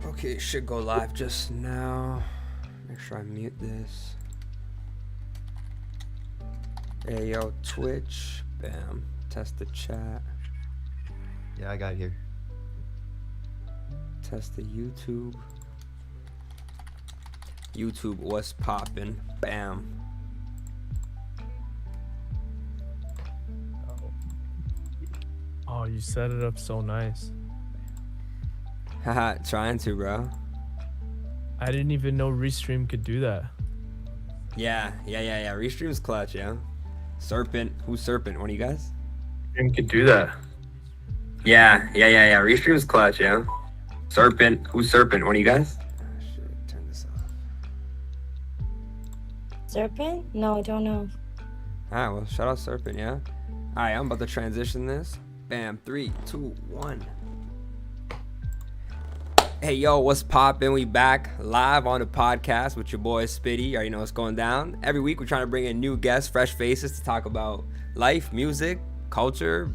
Okay, it should go live just now. Make sure I mute this. Hey, yo, Twitch. Bam. Test the chat. Yeah, I got here. Test the YouTube. YouTube, what's poppin'? Bam. Oh, you set it up so nice. Haha, trying to, bro. I didn't even know Restream could do that. Yeah. Restream's clutch, yeah. Serpent. Who's Serpent? One of you guys? Restream could do that. Yeah. Restream's clutch, yeah. Serpent. Who's Serpent? One of you guys? Should turn this off. Serpent? No, I don't know. Alright, well, shout out Serpent, yeah. Alright, I'm about to transition this. Bam. 3, 2, 1. Hey, yo, what's poppin'? We back live on the podcast with your boy Spitty. You already know what's going down. Every week, we're trying to bring in new guests, fresh faces to talk about life, music, culture,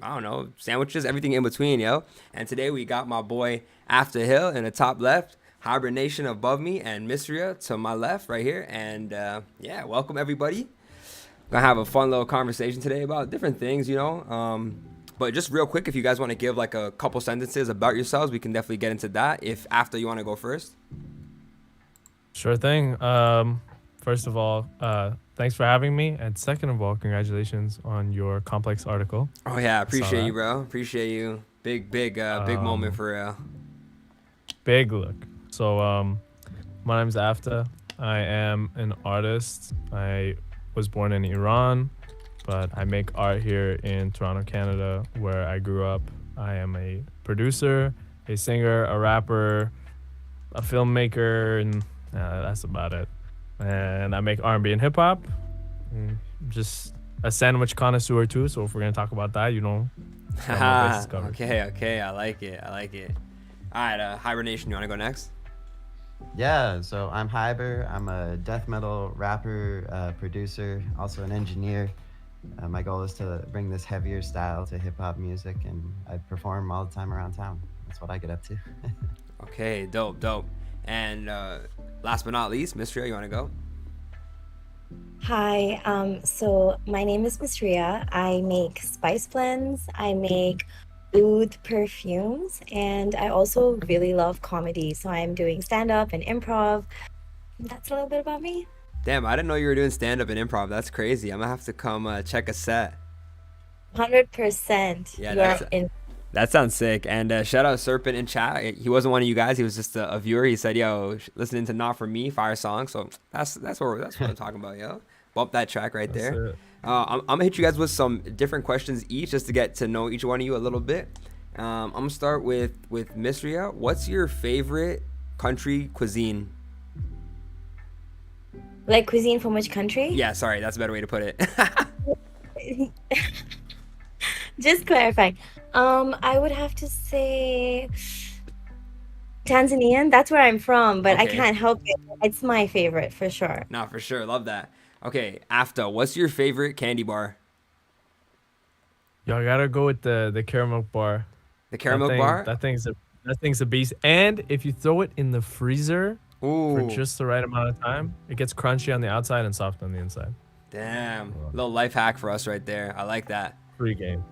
I don't know, sandwiches, everything in between, yo. And today, we got my boy Afta Hill in the top left, Hibernation above me, and Misria to my left right here. And yeah, welcome, everybody. Gonna have a fun little conversation today about different things, you know. But just real quick, if you guys want to give like a couple sentences about yourselves, we can definitely get into that. If after you want to go first. Sure thing. First of all, thanks for having me. And second of all, congratulations on your complex article. Oh yeah, appreciate you, bro. Appreciate you. Big moment for real. Big look. So my name's Afta. I am an artist. I was born in Iran, but I make art here in Toronto, Canada, where I grew up. I am a producer, a singer, a rapper, a filmmaker, and that's about it. And I make R&B and hip hop. Just a sandwich connoisseur too. So if we're gonna talk about that, you know. Okay, I like it. All right, Hibernation, you want to go next? Yeah, so I'm Hyber. I'm a death metal rapper, producer, also an engineer. My goal is to bring this heavier style to hip hop music, and I perform all the time around town. That's what I get up to. Okay, dope. And last but not least, Misria, you want to go? Hi, so my name is Misria. I make spice blends, I make oud perfumes, and I also really love comedy. So I'm doing stand-up and improv. That's a little bit about me. Damn, I didn't know you were doing stand-up and improv. That's crazy. I'm gonna have to come check a set. 100%. Yeah, that sounds sick. And shout out Serpent in chat. He wasn't one of you guys. He was just a viewer. He said, "Yo, listening to Not For Me, fire song." So that's what I'm talking about, yo. Bump that track right there. I'm gonna hit you guys with some different questions each, just to get to know each one of you a little bit. I'm gonna start with Misria. What's your favorite country cuisine? Like cuisine from which country? Yeah, sorry, that's a better way to put it. Just clarifying. I would have to say Tanzanian. That's where I'm from, but I Okay. can't help it. It's my favorite for sure. Nah, for sure, love that. Okay, Afta, what's your favorite candy bar? Yo, I gotta go with the caramel bar. The caramel bar? That thing's a beast. And if you throw it in the freezer for Ooh, just the right amount of time, it gets crunchy on the outside and soft on the inside. damn. Little life hack for us right there. I like that. Free game.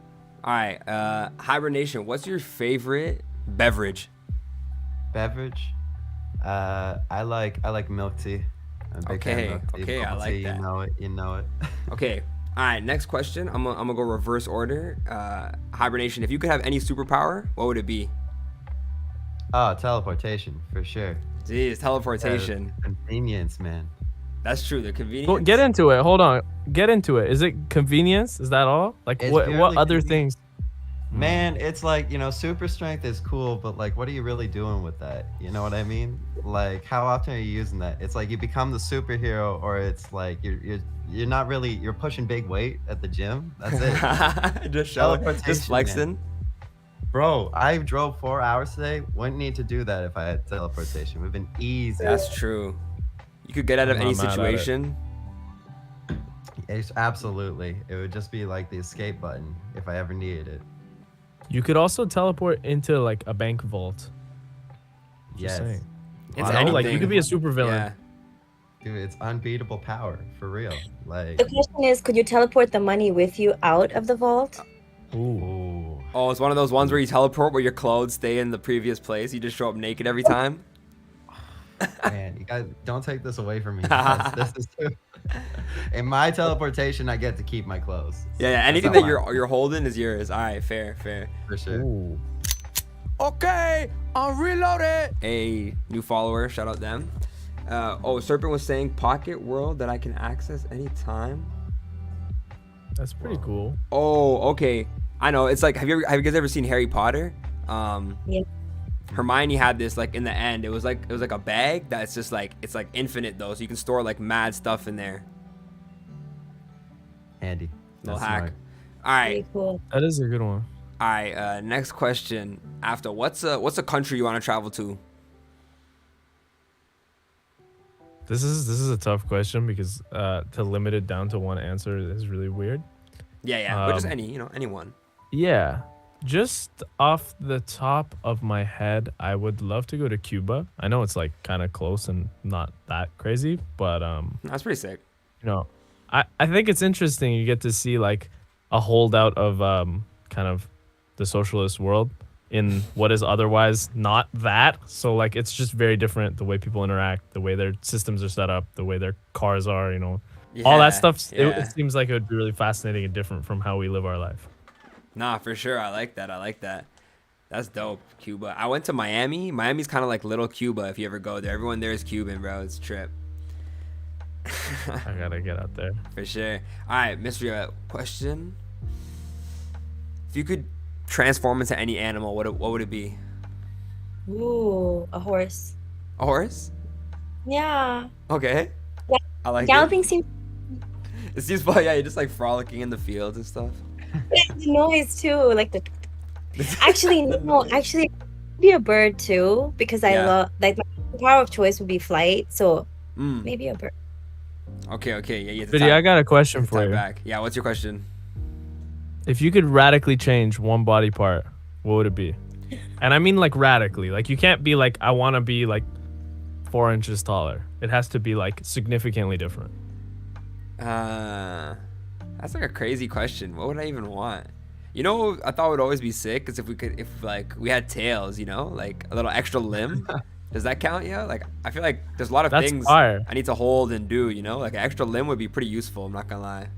All right, Hibernation, what's your favorite beverage? Beverage? I like milk tea. I'm a big fan of milk tea. Okay, I Bubble like tea, that. You know it. Okay, all right, next question. I'm gonna go reverse order. Hibernation, if you could have any superpower, what would it be? Oh, teleportation for sure. Jeez, teleportation. Convenience, man. That's true, the convenience. Well, get into it. Hold on. Get into it. Is it convenience? Is that all? Like It's what purely other convenience. things? Man, it's like, super strength is cool, but like, what are you really doing with that? You know what I mean? Like, how often are you using that? It's like you become the superhero, or it's like you're not really, you're pushing big weight at the gym. That's it. Just show it. Teleportation, Just flexing. Bro, I drove 4 hours today. Wouldn't need to do that if I had teleportation. We've been easy. That's true. You could get out of I'm any not mad at it. situation. Absolutely. It would just be like the escape button if I ever needed it. You could also teleport into like a bank vault. Just Yes. saying. It's You know, like you anything. could be a super villain. Yeah. Dude, it's unbeatable power for real. Like, The question is, could you teleport the money with you out of the vault? Ooh. ooh, Oh, it's one of those ones where you teleport where your clothes stay in the previous place. You just show up naked every time. man, you guys don't take this away from me. Because this is too. In my teleportation, I get to keep my clothes. Yeah, yeah. That's Anything all that I- you're holding is yours. All right, fair. for sure. Ooh. Okay, I'm reloaded. A new follower, shout out them. Serpent was saying pocket world that I can access anytime. That's pretty cool. Oh, okay. I know. It's like, have you guys ever seen Harry Potter? Yeah. Hermione had this like in the end. It was like a bag that's just like, it's like infinite though, so you can store like mad stuff in there. Handy. Little That's hack. smart. All right, Very cool. That is a good one. all right. Next question. After what's a country you want to travel to? This is a tough question because to limit it down to one answer is really weird. Yeah, but just Um, anyone. Yeah. Just off the top of my head, I would love to go to Cuba. I know it's like kind of close and not that crazy, but That's pretty sick. you know, I think it's interesting. You get to see like a holdout of kind of the socialist world in what is otherwise not that. So like it's just very different the way people interact, the way their systems are set up, the way their cars are, you know. All that stuff, Yeah. it seems like it would be really fascinating and different from how we live our life. Nah, for sure. I like that. That's dope. Cuba. I went to Miami. Miami's kind of like little Cuba if you ever go there. Everyone there is Cuban, bro. It's a trip. I gotta get out there. For sure. All right, mystery question. If you could transform into any animal, what would it be? Ooh, a horse. A horse? Yeah. Okay. Yeah, I like Galloping seems it. It seems fun. Yeah, you're just like frolicking in the fields and stuff. the noise too, like the. Actually, no. Actually, be a bird too because I Yeah. love like my power of choice would be flight. So Mm. maybe a bird. Okay. Yeah, you have to Biddy, I got a question tie for you. back. Yeah, what's your question? If you could radically change one body part, what would it be? And I mean like radically. Like you can't be like, I want to be like 4 inches taller. It has to be like significantly different. That's like a crazy question. What would I even want? You know, I thought would always be sick is if like we had tails, you know, like a little extra limb. Does that count? Yeah. Like I feel like there's a lot of That's things fire. I need to hold and do. You know, like an extra limb would be pretty useful. I'm not gonna lie.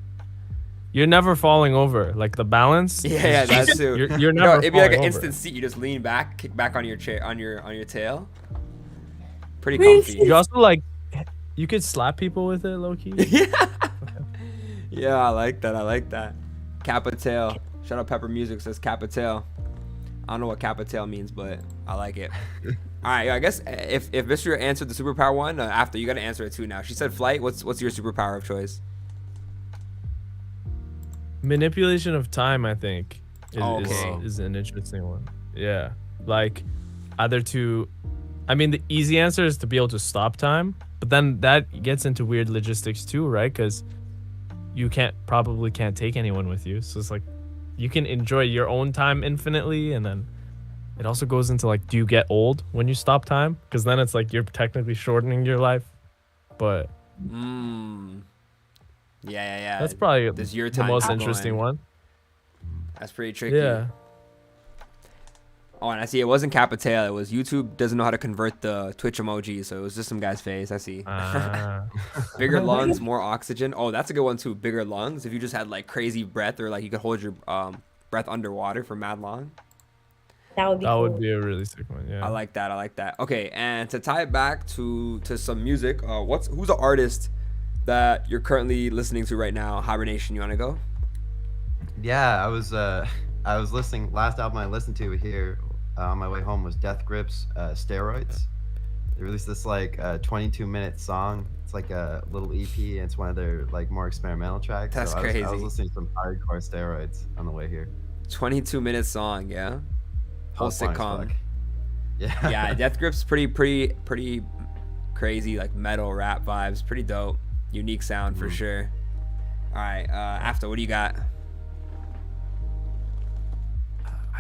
You're never falling over. Like the balance. Yeah, that's too. You're No, never it'd be like an falling instant over. seat. You just lean back, kick back on your chair, on your tail. Pretty Wait, comfy. You also like, you could slap people with it, low key. Yeah, I like that. Kappa tail. Shout out Pepper Music says Kappa tail. I don't know what Kappa tail means, but I like it. All right, I guess if Mr. answered the superpower one, after you got to answer it too now. She said flight. What's your superpower of choice? Manipulation of time, I think, Okay. is an interesting one. Yeah, like either to, I mean, the easy answer is to be able to stop time, but then that gets into weird logistics too, right? Because you probably can't take anyone with you, so it's like you can enjoy your own time infinitely, and then it also goes into like, do you get old when you stop time? Because then it's like you're technically shortening your life, but Yeah. that's probably Does your the time most keep interesting going? one. That's pretty tricky. Yeah. Oh, and I see it wasn't Kappa tail. It was YouTube doesn't know how to convert the Twitch emoji, so it was just some guy's face. I see. Ah. Bigger lungs, more oxygen. Oh, that's a good one too. Bigger lungs. If you just had like crazy breath, or like you could hold your breath underwater for mad long. That would be That cool. would be a really sick one. Yeah. I like that. Okay, and to tie it back to some music, who's the artist that you're currently listening to right now? Hibernation, you wanna go? Yeah, I was listening. Last album I listened to here on my way home was Death Grips Steroids. They released this like 22-minute song. It's like a little EP, and it's one of their like more experimental tracks. That's I crazy. was listening to some hardcore Steroids on the way here. 22-minute song, yeah. Whole That was fun as sitcom. fuck. Yeah. Yeah, Death Grip's pretty crazy, like metal rap vibes. Pretty dope. Unique sound for sure. All right, Afta, what do you got?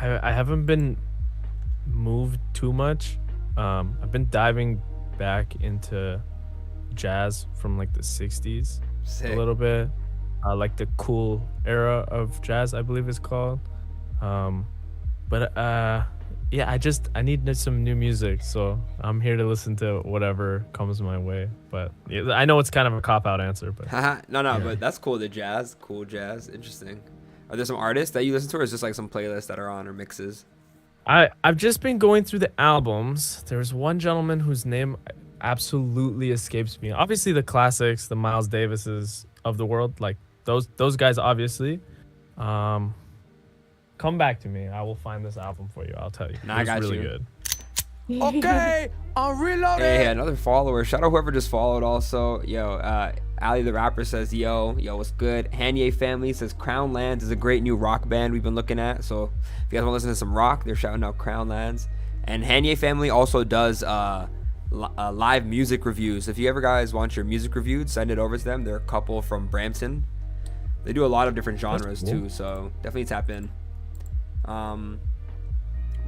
I haven't been moved too much. I've been diving back into jazz from like the 60s Sick. a little bit. Like the cool era of jazz, I believe it's called. But yeah, I need some new music, so I'm here to listen to whatever comes my way. But yeah, I know it's kind of a cop-out answer, but No, Yeah. but that's cool. The jazz, cool jazz, interesting. Are there some artists that you listen to, or is just like some playlists that are on or mixes? I've just been going through the albums. There's one gentleman whose name absolutely escapes me. Obviously the classics, the Miles Davises of the world, like those guys obviously. Come back to me. I will find this album for you. I'll tell you. Nah, I It's got really you. good. Okay, I'm reloaded. Hey, another follower. Shout out whoever just followed also. Yo, Ali the rapper says, yo, what's good? Hanye family says Crown Lands is a great new rock band we've been looking at. So if you guys want to listen to some rock, they're shouting out Crown Lands. And Hanye family also does live music reviews. If you ever guys want your music reviewed, send it over to them. They're a couple from Brampton. They do a lot of different genres cool. too, so definitely tap in.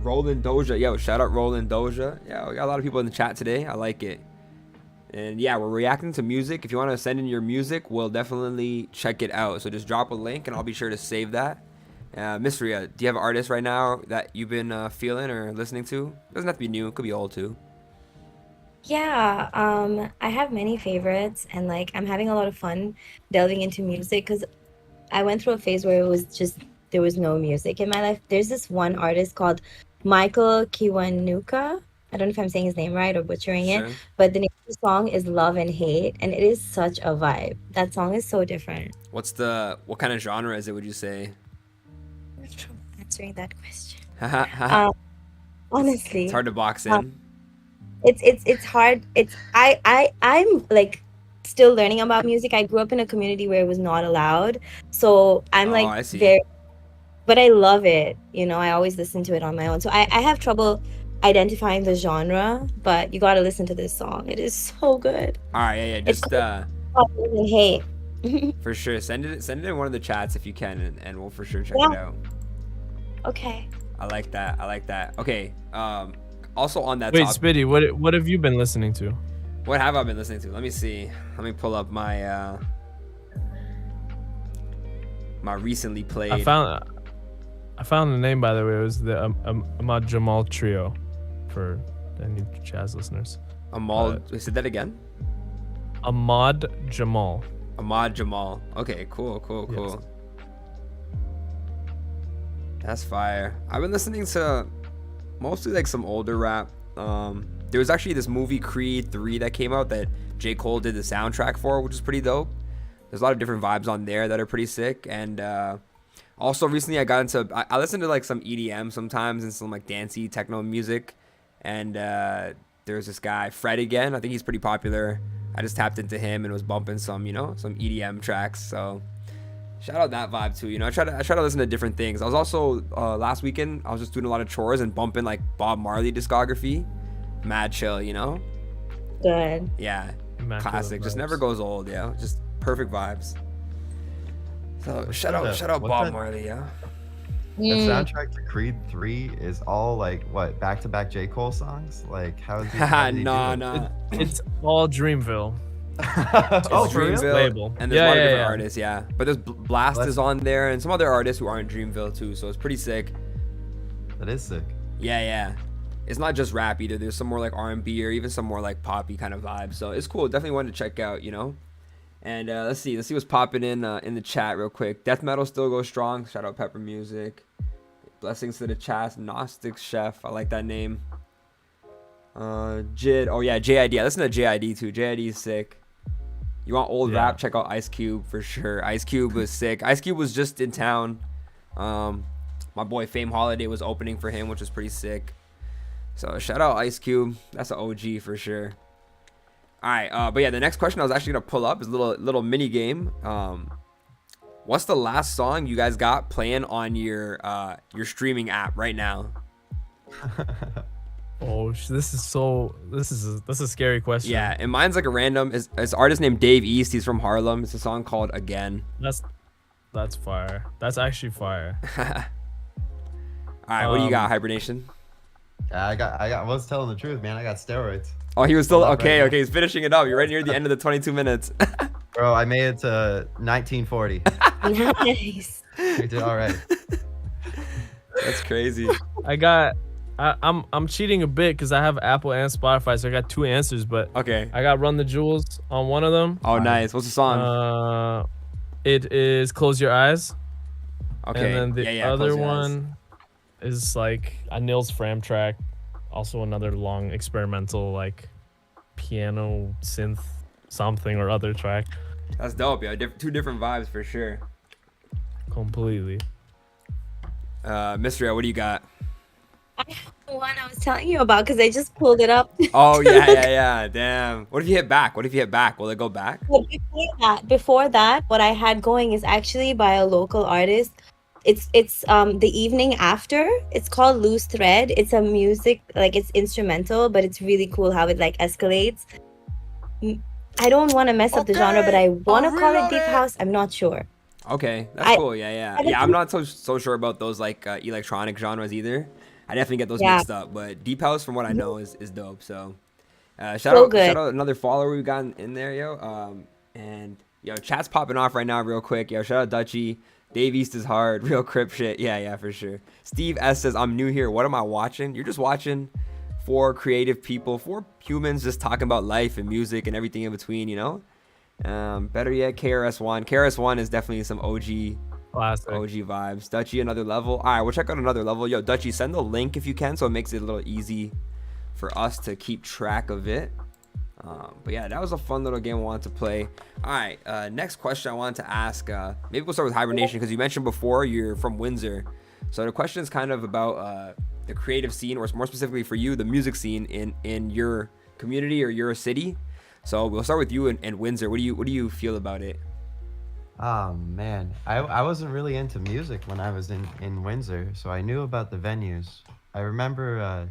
Roland Doja, yo, shout out Roland Doja. Yeah, we got a lot of people in the chat today. I like it. And yeah, we're reacting to music. If you want to send in your music, we'll definitely check it out. So just drop a link and I'll be sure to save that. Miss Ria, do you have artists right now that you've been feeling or listening to? Doesn't have to be new, it could be old too. Yeah, I have many favorites, and like I'm having a lot of fun delving into music because I went through a phase where it was just there was no music in my life. There's this one artist called Michael Kiwanuka. I don't know if I'm saying his name right or butchering Sure. it, but the name of the song is Love and Hate, and it is such a vibe. That song is so different. What kind of genre is it, would you say? I'm not sure I'm answering that question. It's Honestly, hard to box in. it's hard. I'm like still learning about music. I grew up in a community where it was not allowed, so I'm Oh, like I see. very, but I love it. You know, I always listen to it on my own. So I have trouble identifying the genre, but you got to listen to this song. It is so good. All right, yeah, It's just called Love and Hate. for sure send it in one of the chats if you can, and we'll for sure check Yeah. it out. Okay. I like that. Okay, also on that Wait, topic, Spitty, what have you been listening to? what have I been listening to? Let me see. Let me pull up my my recently played. I found the name, by the way. It was the Ahmad Jamal Trio, for any jazz listeners. Amal. We said that again. Ahmad Jamal. Ahmad Jamal. Okay, cool. Yes. That's fire. I've been listening to mostly like some older rap. There was actually this movie Creed 3 that came out that J. Cole did the soundtrack for, which is pretty dope. There's a lot of different vibes on there that are pretty sick. And also recently I got into, I listen to like some EDM sometimes and some like dancey techno music. And there's this guy, Fred again. I think he's pretty popular. I just tapped into him and was bumping some, some EDM tracks. So shout out that vibe too. I try to listen to different things. I was also last weekend I was just doing a lot of chores and bumping like Bob Marley discography. Mad chill, Good. Yeah, Immaculate classic. Just vibes. never goes old. Yeah, just perfect vibes. So What's shout that- out what's Bob that- Marley. Yeah. The soundtrack to Creed 3 is all like what back-to-back J. Cole songs? Like how did he Nah, do it? nah. It's all Dreamville. Oh, It's for real? Dreamville, Label. and there's a lot of Yeah, different yeah. artists. Yeah, but there's Blast Blast. is on there, and some other artists who aren't Dreamville too. So it's pretty sick. That is sick. Yeah. It's not just rap either. There's some more like R&B or even some more like poppy kind of vibes. So it's cool. Definitely one to check out, And let's see what's popping in the chat real quick. Death metal still goes strong. Shout out Pepper Music. Blessings to the chat. Gnostic Chef. I like that name. Jid. Oh yeah, JID. I listen to JID too. JID is sick. You want old Yeah. rap? Check out Ice Cube for sure. Ice Cube was sick. Ice Cube was just in town. My boy Fame Holiday was opening for him, which was pretty sick. So shout out Ice Cube. That's an OG for sure. All right, but yeah, the next question I was actually gonna pull up is a little mini game. What's the last song you guys got playing on your streaming app right now? Oh, this is a scary question. Yeah, and mine's like a random. It's artist named Dave East. He's from Harlem. It's a song called Again. That's fire. That's actually fire. All right, what do you got, Hibernation? I was telling the truth, man. I got steroids. Oh, he was still Hold up okay. right Okay, he's finishing it up. You're right near the end of the 22 minutes. Bro, I made it to 1940. Nice. You did all right. That's crazy. I'm cheating a bit because I have Apple and Spotify, so I got two answers. But Okay. I got Run the Jewels on one of them. Oh, nice. What's the song? It is Close Your Eyes. Okay. And then the yeah, other Close Your Eyes. one is like a Nils Fram track. Also another long experimental like piano synth something or other track. That's dope, yo. Two different vibes for sure. Completely. Mystery, what do you got? The one I was telling you about because I just pulled it up. Oh, yeah. Damn. What if you hit back? Will it go back? But before that, what I had going is actually by a local artist. It's the evening after. It's called Loose Thread. It's a music, like it's instrumental, but it's really cool how it like escalates. I don't want to mess up the genre, but I want to call it deep house. I'm not sure. Okay, that's cool. Yeah. I'm not so sure about those like electronic genres either. I definitely get those mixed up, but deep house, from what I know, is dope. So, shout out another follower we got in there, yo. And yo, chat's popping off right now, real quick. Yo, shout out Dutchy. Dave East is hard, real crip shit. Yeah, for sure. Steve S says, I'm new here. What am I watching? You're just watching 4 creative people, 4 humans just talking about life and music and everything in between, you know? Better yet, KRS-One. KRS-One is definitely some Classic. OG vibes. Dutchy, another level. All right, we'll check out another level. Yo, Dutchy, send the link if you can, so it makes it a little easy for us to keep track of it. But yeah, that was a fun little game I wanted to play. All right, next question I wanted to ask. Maybe we'll start with Hibernation because you mentioned before you're from Windsor. So the question is kind of about the creative scene, or more specifically for you, the music scene in your community or your city. So we'll start with you in Windsor. What do you feel about it? Oh man, I wasn't really into music when I was in Windsor, so I knew about the venues. I remember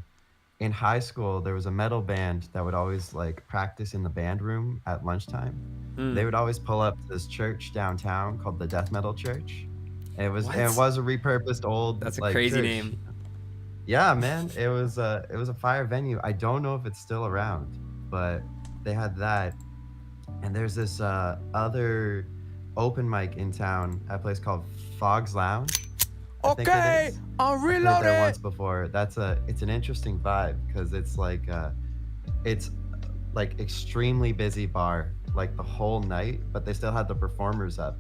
in high school there was a metal band that would always like practice in the band room at lunchtime. They would always pull up to this church downtown called the Death Metal Church. And it was a repurposed old. That's a like, crazy church. name. Yeah, man, it was a fire venue. I don't know if it's still around, but they had that. And there's this other open mic in town at a place called Fogg's Lounge. I think it is. I'm I've heard reloaded. there once before. It's an interesting vibe because it's like extremely busy bar like the whole night, but they still had the performers up.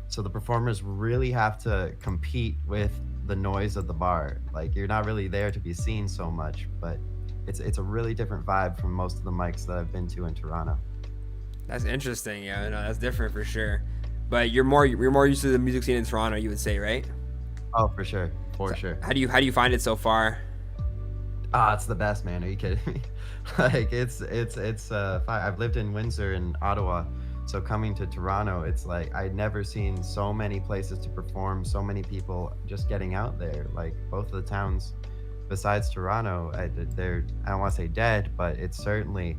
So the performers really have to compete with the noise of the bar. Like you're not really there to be seen so much, but it's a really different vibe from most of the mics that I've been to in Toronto. That's interesting. Yeah, no, that's different for sure. But you're more used to the music scene in Toronto, you would say, right? Oh, for sure. Sure. How do you find it so far? It's the best, man. Are you kidding me? Like it's fine. I've lived in Windsor and Ottawa, so coming to Toronto, it's like I'd never seen so many places to perform, so many people just getting out there. Like both of the towns besides Toronto, I don't want to say dead, but it certainly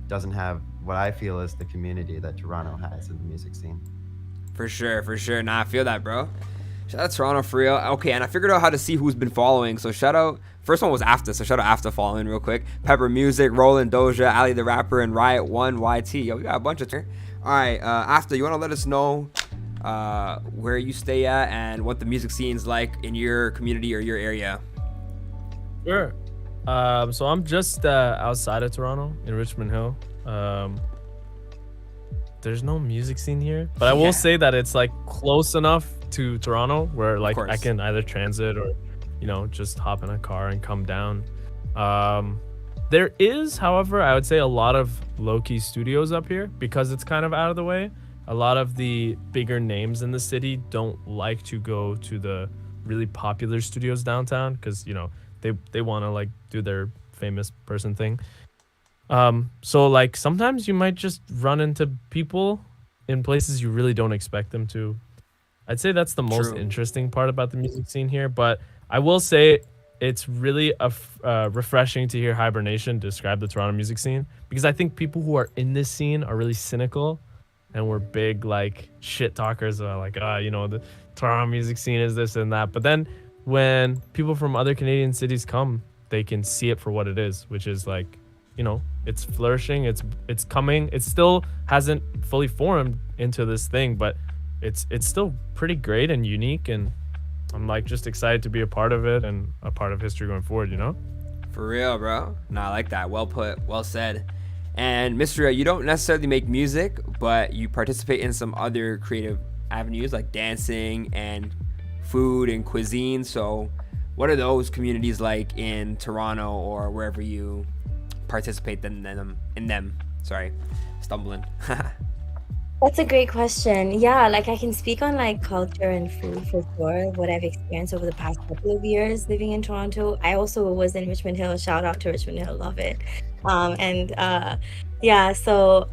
doesn't have what I feel is the community that Toronto has in the music scene. For sure. Nah, I feel that, bro. Shout out Toronto for real. Okay, and I figured out how to see who's been following. So shout out, first one was Afta, so shout out Afta following real quick. Pepper Music, Roland Doja, Ali the Rapper, and Riot1YT. Yo, we got a bunch of here. All right, Afta, you want to let us know where you stay at and what the music scene's like in your community or your area? Sure. So I'm just outside of Toronto in Richmond Hill. There's no music scene here, but I will say that it's like close enough to Toronto where like I can either transit or, you know, just hop in a car and come down. There is, however, I would say a lot of low-key studios up here because it's kind of out of the way. A lot of the bigger names in the city don't like to go to the really popular studios downtown because, you know, they want to like do their famous person thing. So like sometimes you might just run into people in places you really don't expect them to. I'd say that's the most interesting part about the music scene here, but I will say it's really refreshing to hear Hibernation describe the Toronto music scene, because I think people who are in this scene are really cynical, and we're big like shit talkers about like, the Toronto music scene is this and that. But then when people from other Canadian cities come, they can see it for what it is, which is like, it's flourishing, it's coming. It still hasn't fully formed into this thing, but it's still pretty great and unique, and I'm like just excited to be a part of it and a part of history going forward, For real, bro. No, I like that. Well put, well said. And Mr. You don't necessarily make music, but you participate in some other creative avenues like dancing and food and cuisine. So what are those communities like in Toronto or wherever you participate in them? Sorry, stumbling. That's a great question. Yeah, like I can speak on like culture and food for sure, what I've experienced over the past couple of years living in Toronto. I also was in Richmond Hill. Shout out to Richmond Hill, love it. Yeah, so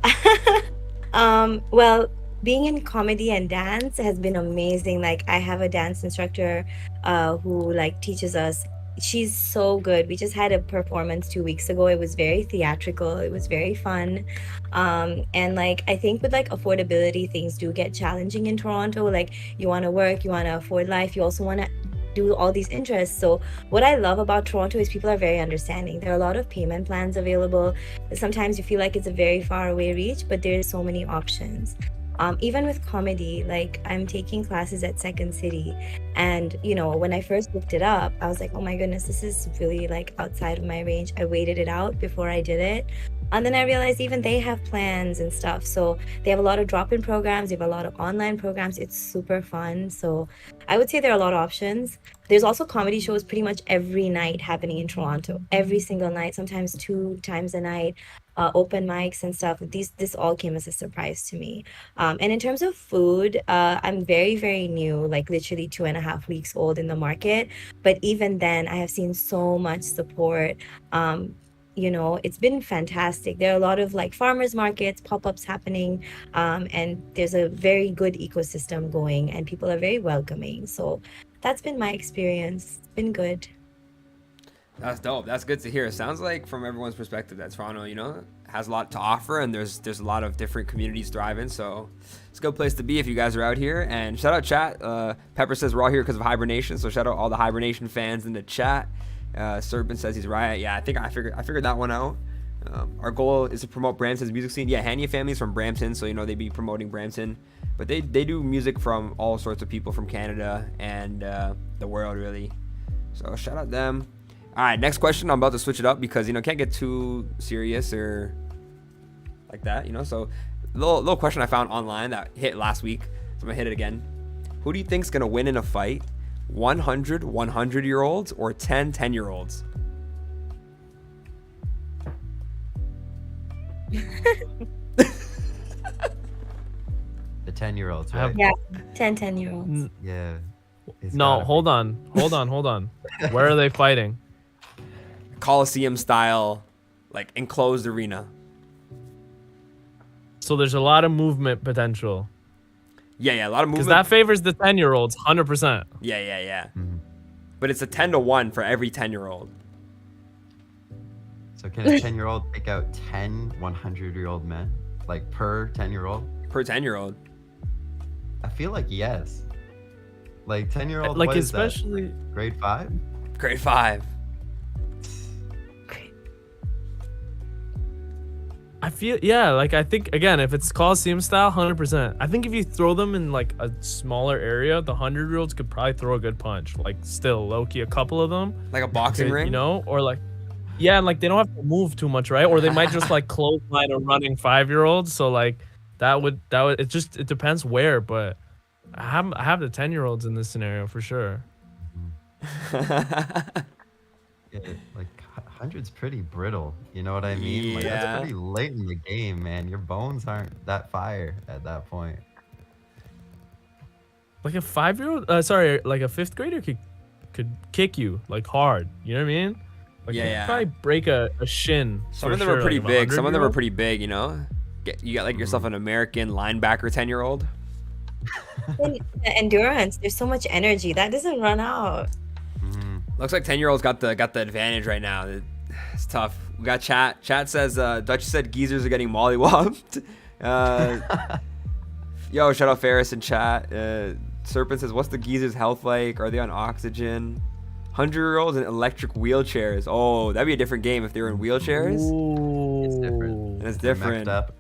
well, being in comedy and dance has been amazing. Like I have a dance instructor who like teaches us. She's so good. We just had a performance 2 weeks ago. It was very theatrical. It was very fun. And like I think with like affordability, things do get challenging in Toronto. Like you want to work, you want to afford life, you also want to do all these interests. So what I love about Toronto is people are very understanding. There are a lot of payment plans available. Sometimes you feel like it's a very far away reach, but there's so many options. Even with comedy, like I'm taking classes at Second City, and when I first looked it up, I was like, oh my goodness, this is really like outside of my range. I waited it out before I did it, and then I realized even they have plans and stuff. So they have a lot of drop-in programs, they have a lot of online programs. It's super fun. So I would say there are a lot of options. There's also comedy shows pretty much every night happening in Toronto, every single night, sometimes 2 times a night. Open mics and stuff. This all came as a surprise to me. And in terms of food, I'm very, very new, like literally 2.5 weeks old in the market. But even then, I have seen so much support. It's been fantastic. There are a lot of like farmers markets, pop-ups happening, and there's a very good ecosystem going, and people are very welcoming. So that's been my experience. It's been good. That's dope. That's good to hear. It sounds like from everyone's perspective that Toronto, has a lot to offer, and there's a lot of different communities thriving. So it's a good place to be if you guys are out here. And shout out chat. Pepper says we're all here because of Hibernation. So shout out all the Hibernation fans in the chat. Serpent says he's right. Yeah, I think I figured that one out. Our goal is to promote Brampton's music scene. Yeah, Hania family's from Brampton, so they be promoting Brampton. But they do music from all sorts of people from Canada and the world really. So shout out them. All right, next question. I'm about to switch it up because can't get too serious or like that, So, little question I found online that hit last week. So I'm gonna hit it again. Who do you think's gonna win in a fight? 100 100-year-olds or 10 10-year-olds? The 10-year-olds, right? Yeah, 10-year-olds. Yeah. No, hold on. Where are they fighting? Coliseum style, like enclosed arena. So there's a lot of movement potential. Yeah, a lot of movement. Because that favors the 10-year-olds, 100%. Yeah. Mm-hmm. But it's a 10-to-1 for every 10-year-old. So can a 10-year-old pick out 10 100-year-old men? Like per 10-year-old? Per 10-year-old. I feel like yes. Like 10-year-old, like what is especially that? Grade 5? Grade 5. I feel, like I think again, if it's Coliseum style, 100%. I think if you throw them in like a smaller area, the 100-year-olds could probably throw a good punch. Like still low key, a couple of them. Like a boxing ring, or like, yeah, like they don't have to move too much, right? Or they might just like clothesline a running 5-year-old. So like that would it depends where, but I have the 10-year-olds in this scenario for sure. Yeah, like 100's pretty brittle, you know what I mean? Like that's pretty late in the game, man. Your bones aren't that fire at that point. Like a 5-year-old, like a 5th grader could kick you like hard. You know what I mean? Like you could probably break a shin. Some of them are pretty big. Some of them are pretty big. You got like yourself an American linebacker 10-year-old. Endurance. There's so much energy that doesn't run out. Looks like 10-year-olds got the advantage right now. It's tough. We got chat. Chat says Dutch said geezers are getting mollywopped. Yo, shout out Ferris in chat. Serpent says, what's the geezers' health like? Are they on oxygen? 100-year-olds in electric wheelchairs. Oh, that'd be a different game if they were in wheelchairs. It's different. It's They're different. mexed up.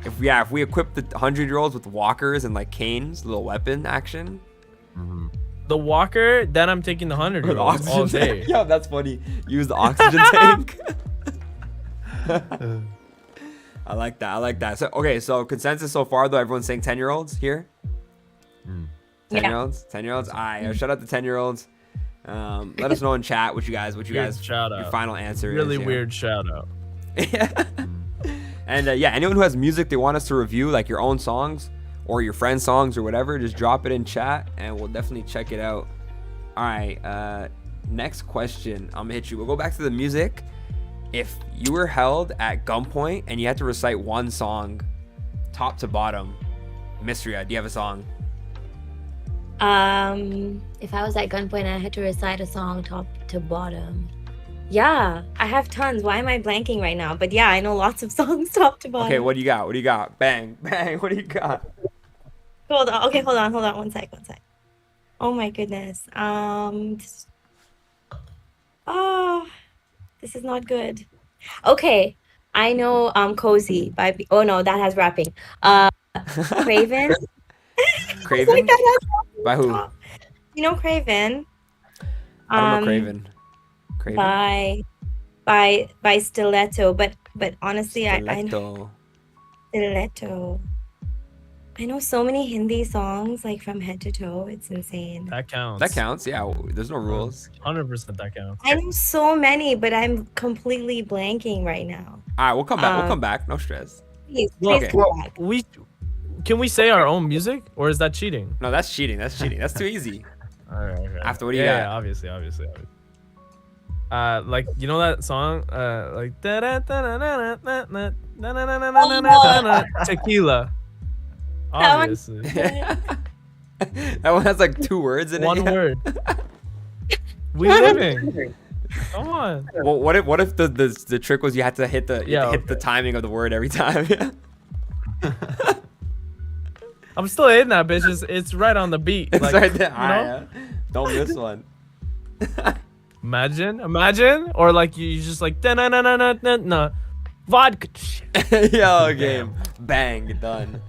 If we equip the 100-year-olds with walkers and like canes, little weapon action. Mhm. The walker, then I'm taking the 100-year-olds all day. Yo, that's funny. Use the oxygen tank. I like that. So okay, so consensus so far though, everyone's saying 10-year-olds here. Mm. 10-year-olds. 10-year-olds. Alright, shout out to 10-year-olds. Let us know in chat what you guys Shout your out. final answer Really is. Yeah. weird shout out. And yeah, anyone who has music they want us to review, like your own songs or your friends' songs or whatever, just drop it in chat and we'll definitely check it out. All right, next question. I'm gonna hit you. We'll go back to the music. If you were held at gunpoint and you had to recite one song, top to bottom, Mysteria, do you have a song? If I was at gunpoint and I had to recite a song top to bottom. Yeah, I have tons. Why am I blanking right now? But yeah, I know lots of songs top to bottom. Okay, what do you got? What do you got? Bang, bang. What do you got? Hold on. Okay, hold on. One sec. Oh my goodness. Oh, this is not good. Okay, I know Cozy by oh no, that has rapping. Craven. Craven? Like that has rapping By who? top. You know Craven? I don't know Craven. Craven? By Stiletto, but honestly I know Stiletto. Stiletto. I know so many Hindi songs like from head to toe. It's insane. That counts. That counts. Yeah, there's no rules. 100% that counts. I know so many, but I'm completely blanking right now. All right, we'll come back. We'll come back. No stress. Please, Well, please okay. come back. Can we say our own music or is that cheating? No, that's cheating. That's too easy. All right. After, what do you yeah, got? obviously. Like you know that song, like tequila. That one- Obviously, That one has like 2 words in it. one word. We living. Come on. Well, what if the trick was you had to hit the Yeah, hit the timing of the word every time? I'm still hitting that bitch. It's right on the beat. It's Like, right there. you Alright, know? don't miss one. Imagine, or like you just like na vodka. Yo, game. Bang, done.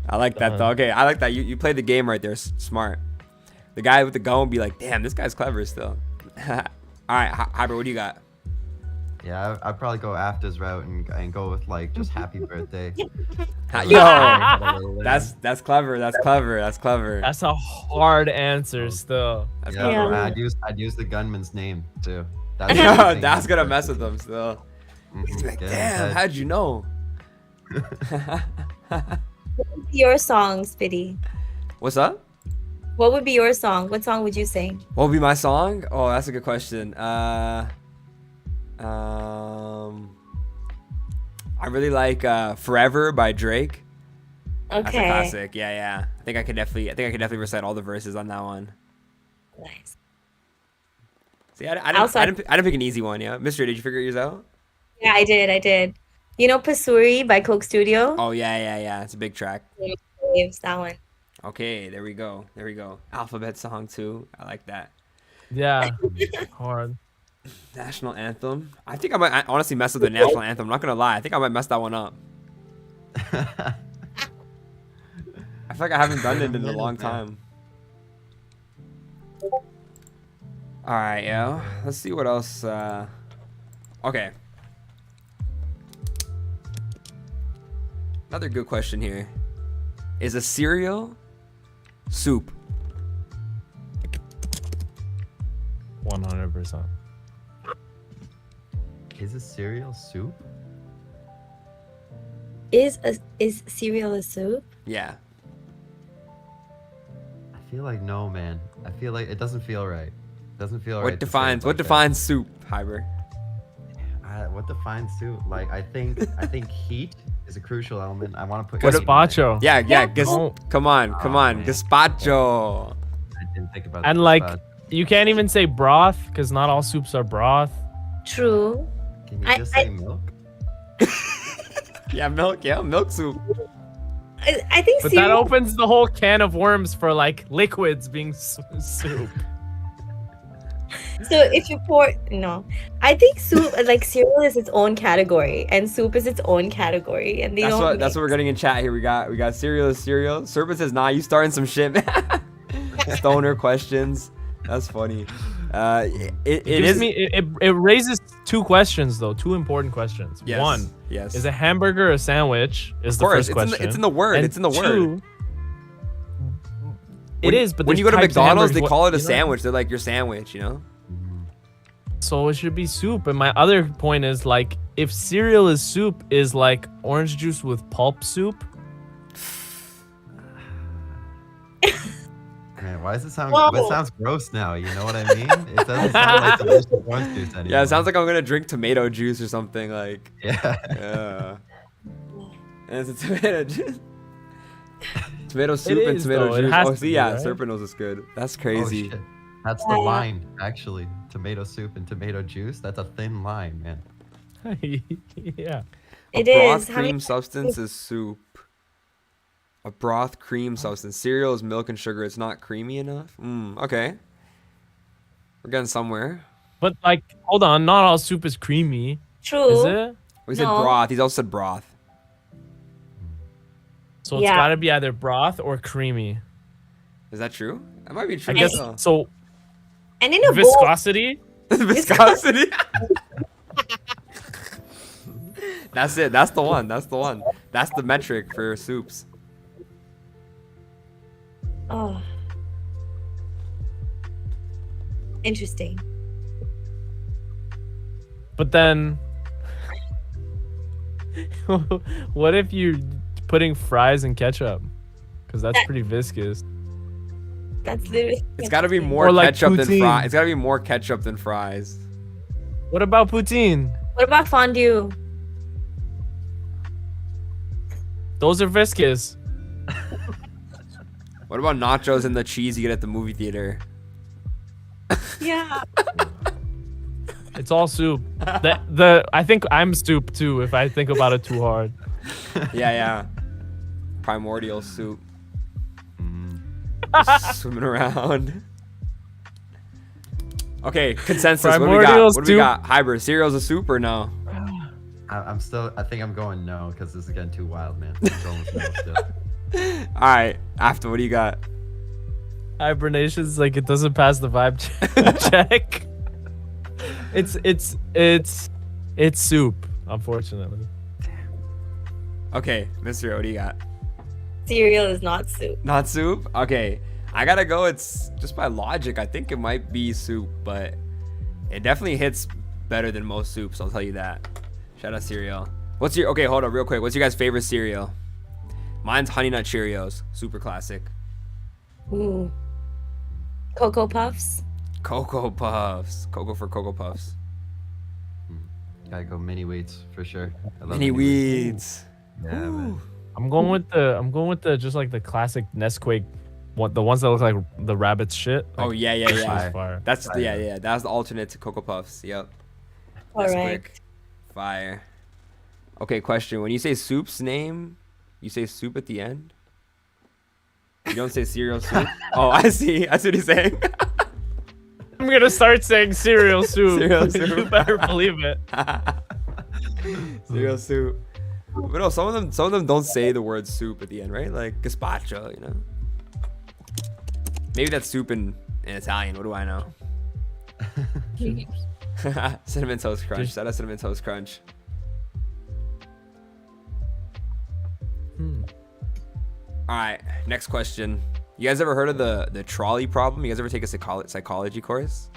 I like that though. Done. Okay, I like that. You played the game right there. Smart. The guy with the gun would be like, damn, this guy's clever still. All right, Hybrid, what do you got? Yeah, I'd probably go Afta's route and go with like just happy birthday. Yo, That's that's clever. That's clever. That's clever. That's a hard answer still. That's yeah. clever. I'd use the gunman's name too. Yo, that's gonna mess with them still. Mhm, He's like, get damn, his head. how'd you know? Your song, Spitty. What's up? What would be your song? What song would you sing? What would be my song? Oh, that's a good question. I really like "Forever" by Drake. That's a Okay. classic. Yeah. I think I could definitely recite all the verses on that one. Nice. See, I Also- didn't pick an easy one. Yeah, Mystery, did you figure yours out? Yeah, I did. You know Pasuri by Coke Studio? Oh yeah. It's a big track. Waves, that one. Okay, there we go. Alphabet song too. I like that. Yeah, hard. National anthem. I think I might honestly mess with the national anthem. I'm not gonna lie. I think I might mess that one up. I feel like I haven't done it in a long time. All right, yo. Let's see what else. Okay. Another good question here. Is a cereal soup? 100%. Is a cereal soup? Is cereal a soup? Yeah. I feel like no, man. I feel like it doesn't feel right. Doesn't feel right. What to say it defines like that. soup, Hyber? What defines soup? Like I think heat is a crucial element. I want to put Gazpacho. Yeah. No. Come on. man. Gazpacho. I didn't think about And that. like you can't even say broth because not all soups are broth. True. Can you I- just I- say milk? Yeah, milk soup. I think But that cereal. opens the whole can of worms for like liquids being soup. So if you pour no, I think soup like cereal is its own category and soup is its own category, and they That's don't. what that's what we're mix. getting in chat here. We got cereal is cereal. Serpent says, nah, you starting some shit, man. Stoner questions. That's funny. It Gives is. me it raises two questions though, two important questions. Yes, One, yes. is a hamburger a sandwich? Is Of the course, first question. it's in the word. And It's in the word. two, When- it is, but when there's you go to types of McDonald's, they hamburgers. call it a You know? sandwich. They're like your sandwich, you know. So it should be soup. And my other point is like, if cereal is soup, is like orange juice with pulp soup. Man, why does it sound? Whoa. It sounds gross now. You know what I mean? It doesn't sound like delicious orange juice anymore. Yeah, it sounds like I'm gonna drink tomato juice or something like. Yeah. Yeah. And it's a tomato juice. Tomato soup It and is, tomato though. It juice. has Oh, to see, be, yeah, right? Serpent knows it's good. That's Oh, crazy. shit. That's the Yeah. line, actually. Tomato soup and tomato juice. That's a thin line, man. Yeah. A It broth is. How cream many- substance is soup. A broth cream substance. Cereal is milk and sugar. It's not creamy enough. Okay. We're getting somewhere. But like, hold on, not all soup is creamy, True. is it? We said No. broth. He's also said broth. So it's Yeah. got to be either broth or creamy. Is that true? That might be true. I guess though. so. And in a bowl, Viscosity. Viscosity. That's it. That's the one. That's the one. That's the metric for soups. oh, interesting. But then, what if you're putting fries in ketchup? Because that's pretty viscous. That's literally. It's got to be more Or like ketchup than poutine. fries. It's got to be more ketchup than fries. What about poutine? What about fondue? Those are viscous. What about nachos and the cheese you get at the movie theater? Yeah. It's all soup. I think I'm soup too if I think about it too hard. Yeah. Primordial soup. Mm. Just swimming around. Okay, consensus. What do we Primordial got? What do we soup. got? Hybrid. Cereal's a soup or no? I'm still. I think I'm going no because this is getting too wild, man. I'm going with no still. All right. After, what do you got? Hibernation's like it doesn't pass the vibe check. It's soup, unfortunately. Okay, Mr. What do you got? Cereal is not soup. Not soup? Okay. I gotta go. It's just by logic. I think it might be soup, but it definitely hits better than most soups. I'll tell you that. Shout out cereal. What's your, okay, hold up real quick. What's your guys' favorite cereal? Mine's Honey Nut Cheerios. Super classic. Ooh. Cocoa Puffs. Cocoa Puffs. Cocoa for Cocoa Puffs. Gotta go mini wheats for sure. I love Mini weeds. Yeah, man. I'm going with the just like the classic Nesquik, the ones that look like the rabbit's shit. Oh, Like, yeah. Fire. fire. That's, yeah. That's the alternate to Cocoa Puffs. Yep. All That's right. quick. Fire. Okay, question. When you say soup's name, you say soup at the end? You don't say cereal soup? Oh, I see. I see what he's saying. I'm gonna start saying cereal soup. Cereal You soup. better believe it. Cereal soup. But no, some of them don't say the word soup at the end, right? Like gazpacho, you know. Maybe that's soup in Italian. What do I know? Cinnamon Toast Crunch. Shout out Cinnamon Toast Crunch. All right, next question. You guys ever heard of the trolley problem? You guys ever take a psychology course?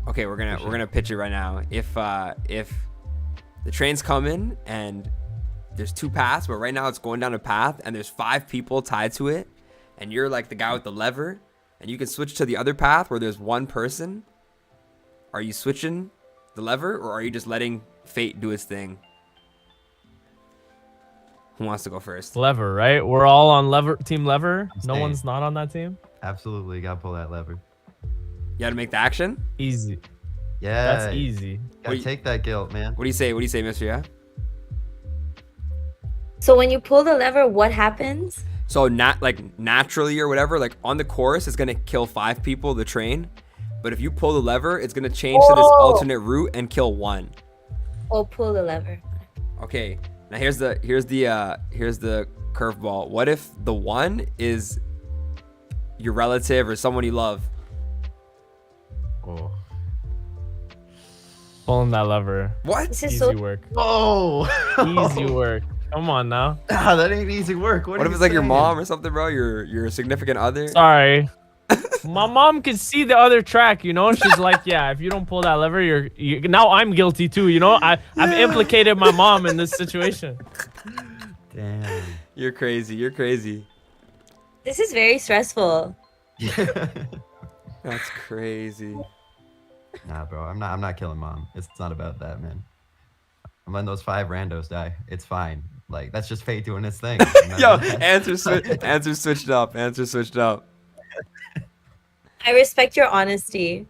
Okay, we're gonna pitch it right now. If the train's coming and there's two paths, but right now it's going down a path and there's 5 people tied to it, and you're like the guy with the lever, and you can switch to the other path where there's one person. Are you switching the lever, or are you just letting fate do its thing? Who wants to go first? Lever, right? We're all on team lever. No staying. one's not on that team. Absolutely, gotta pull that lever. You got to make the action. Easy. Yeah, That's easy. Gotta take that guilt, man. What do you say? What do you say, Mister? Yeah. So when you pull the lever, what happens? So not like naturally or whatever, like on the course, it's gonna kill 5 people. The train, but if you pull the lever, it's gonna change to this Oh. alternate route and kill 1. Oh, pull the lever. Okay. Now here's the curveball. What if the 1 is your relative or someone you love? Oh. Pulling that lever. What? This is Easy so. work. Oh. Easy work. Come on now. Ah, that ain't easy work. What if it's like your mom or something, bro? Your significant other? Sorry. My mom could see the other track, you know. She's like, yeah, if you don't pull that lever, you now I'm guilty too, you know. I've implicated my mom in this situation. Damn. You're crazy. You're crazy. This is very stressful. That's crazy. Nah, bro. I'm not killing mom. It's not about that, man. I'm letting those 5 randos die. It's fine. Like that's just fate doing its thing. Yo, answer switched up. Answer switched up. I respect your honesty.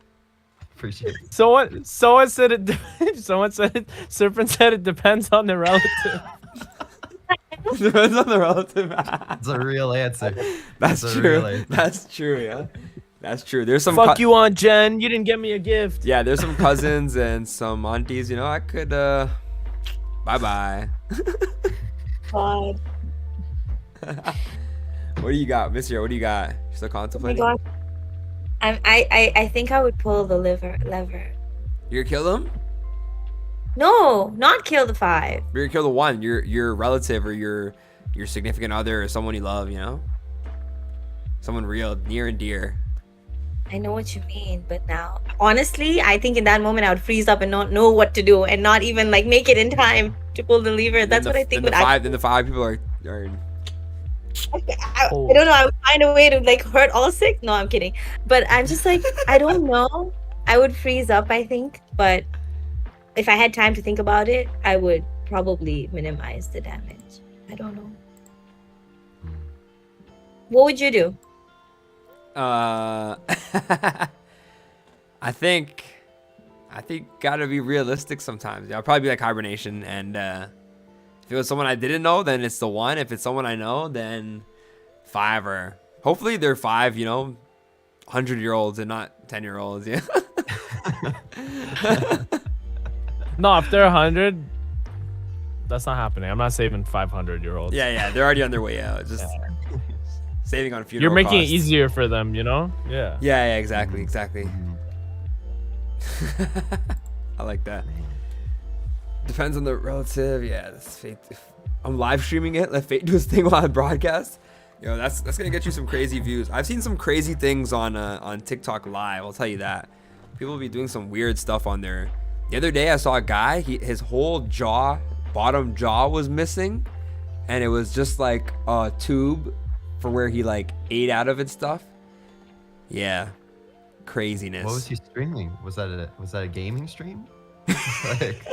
Appreciate it. Someone said it. Someone said it. Serpent said it depends on the relative. Depends on the relative. It's a real answer. That's It's a true. real answer. That's true. Yeah, that's true. There's some. Fuck you, Aunt Jen. You didn't get me a gift. Yeah, there's some cousins and some aunties. You know, I could. Bye bye. God. What do you got, Miss Year? What do you got? You still Oh my contemplating? God. I think I would pull the lever. You're gonna kill them? No, not kill the 5. You're gonna kill the 1. Your relative or your significant other or someone you love. You know, someone real, near and dear. I know what you mean, but now, honestly, I think in that moment I would freeze up and not know what to do and not even like make it in time to pull the lever. That's what I think. Then the 5 people are I don't know. I would find a way to like hurt all 6. No, I'm kidding. But I'm just like, I don't know. I would freeze up, I think. But if I had time to think about it, I would probably minimize the damage. I don't know. What would you do? I think gotta be realistic sometimes. Yeah, I'll probably be like Hibernation, and if it was someone I didn't know, then it's the 1. If it's someone I know, then 5 or hopefully they're 5, you know, 100-year-olds and not 10-year-olds. Yeah. No, if they're 100, that's not happening. I'm not saving 500-year-olds. Yeah, they're already on their way out. Just saving on funeral You're making costs. it easier for them, you know? Yeah. Yeah, exactly. I like that. Depends on the relative. Yeah, that's fate. If I'm live streaming it, let fate do his thing while I broadcast. Yo, that's gonna get you some crazy views. I've seen some crazy things on TikTok live. I'll tell you that. People will be doing some weird stuff on there. The other day I saw a guy. His whole bottom jaw was missing, and it was just like a tube for where he like ate out of it stuff. Yeah, craziness. What was he streaming? Was that a gaming stream? Like,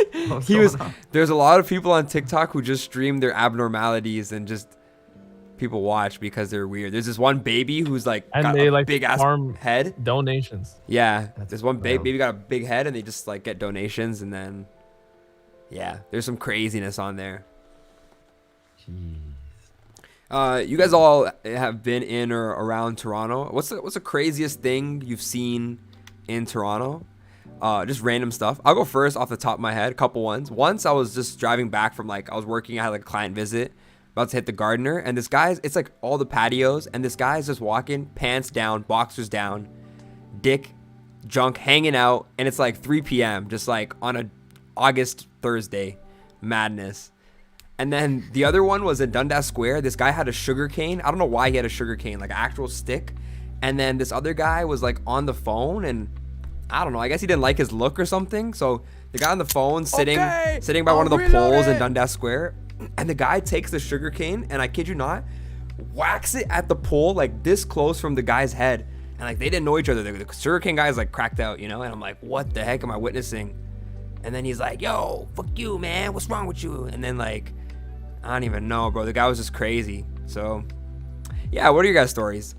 There's a lot of people on TikTok who just stream their abnormalities and just people watch because they're weird. There's this one baby who's like And got they a like big ass farm head. donations. Yeah, That's this one wild. baby got a big head and they just like get donations, and then yeah, there's some craziness on there. Jeez. You guys all have been in or around Toronto. What's the craziest thing you've seen in Toronto? Just random stuff. I'll go first off the top of my head. A couple ones. Once I was just driving back from I was working. I had like a client visit, about to hit the Gardener, and this guy's, it's like all the patios, and this guy's just walking, pants down, boxers down, dick, junk hanging out, and it's like 3 p.m. just like on a August Thursday, madness. And then the other one was in Dundas Square. This guy had a sugar cane. I don't know why he had a sugar cane, like an actual stick. And then this other guy was like on the phone, and I don't know, I guess he didn't like his look or something. So the guy on the phone sitting by one of the poles in Dundas Square, and the guy takes the sugar cane, and I kid you not, whacks it at the pole like this close from the guy's head. And like they didn't know each other. The sugar cane guy is like cracked out, you know? And I'm like, what the heck am I witnessing? And then he's like, yo, fuck you, man. What's wrong with you? And then like, I don't even know, bro. The guy was just crazy. So, yeah, what are your guys' stories?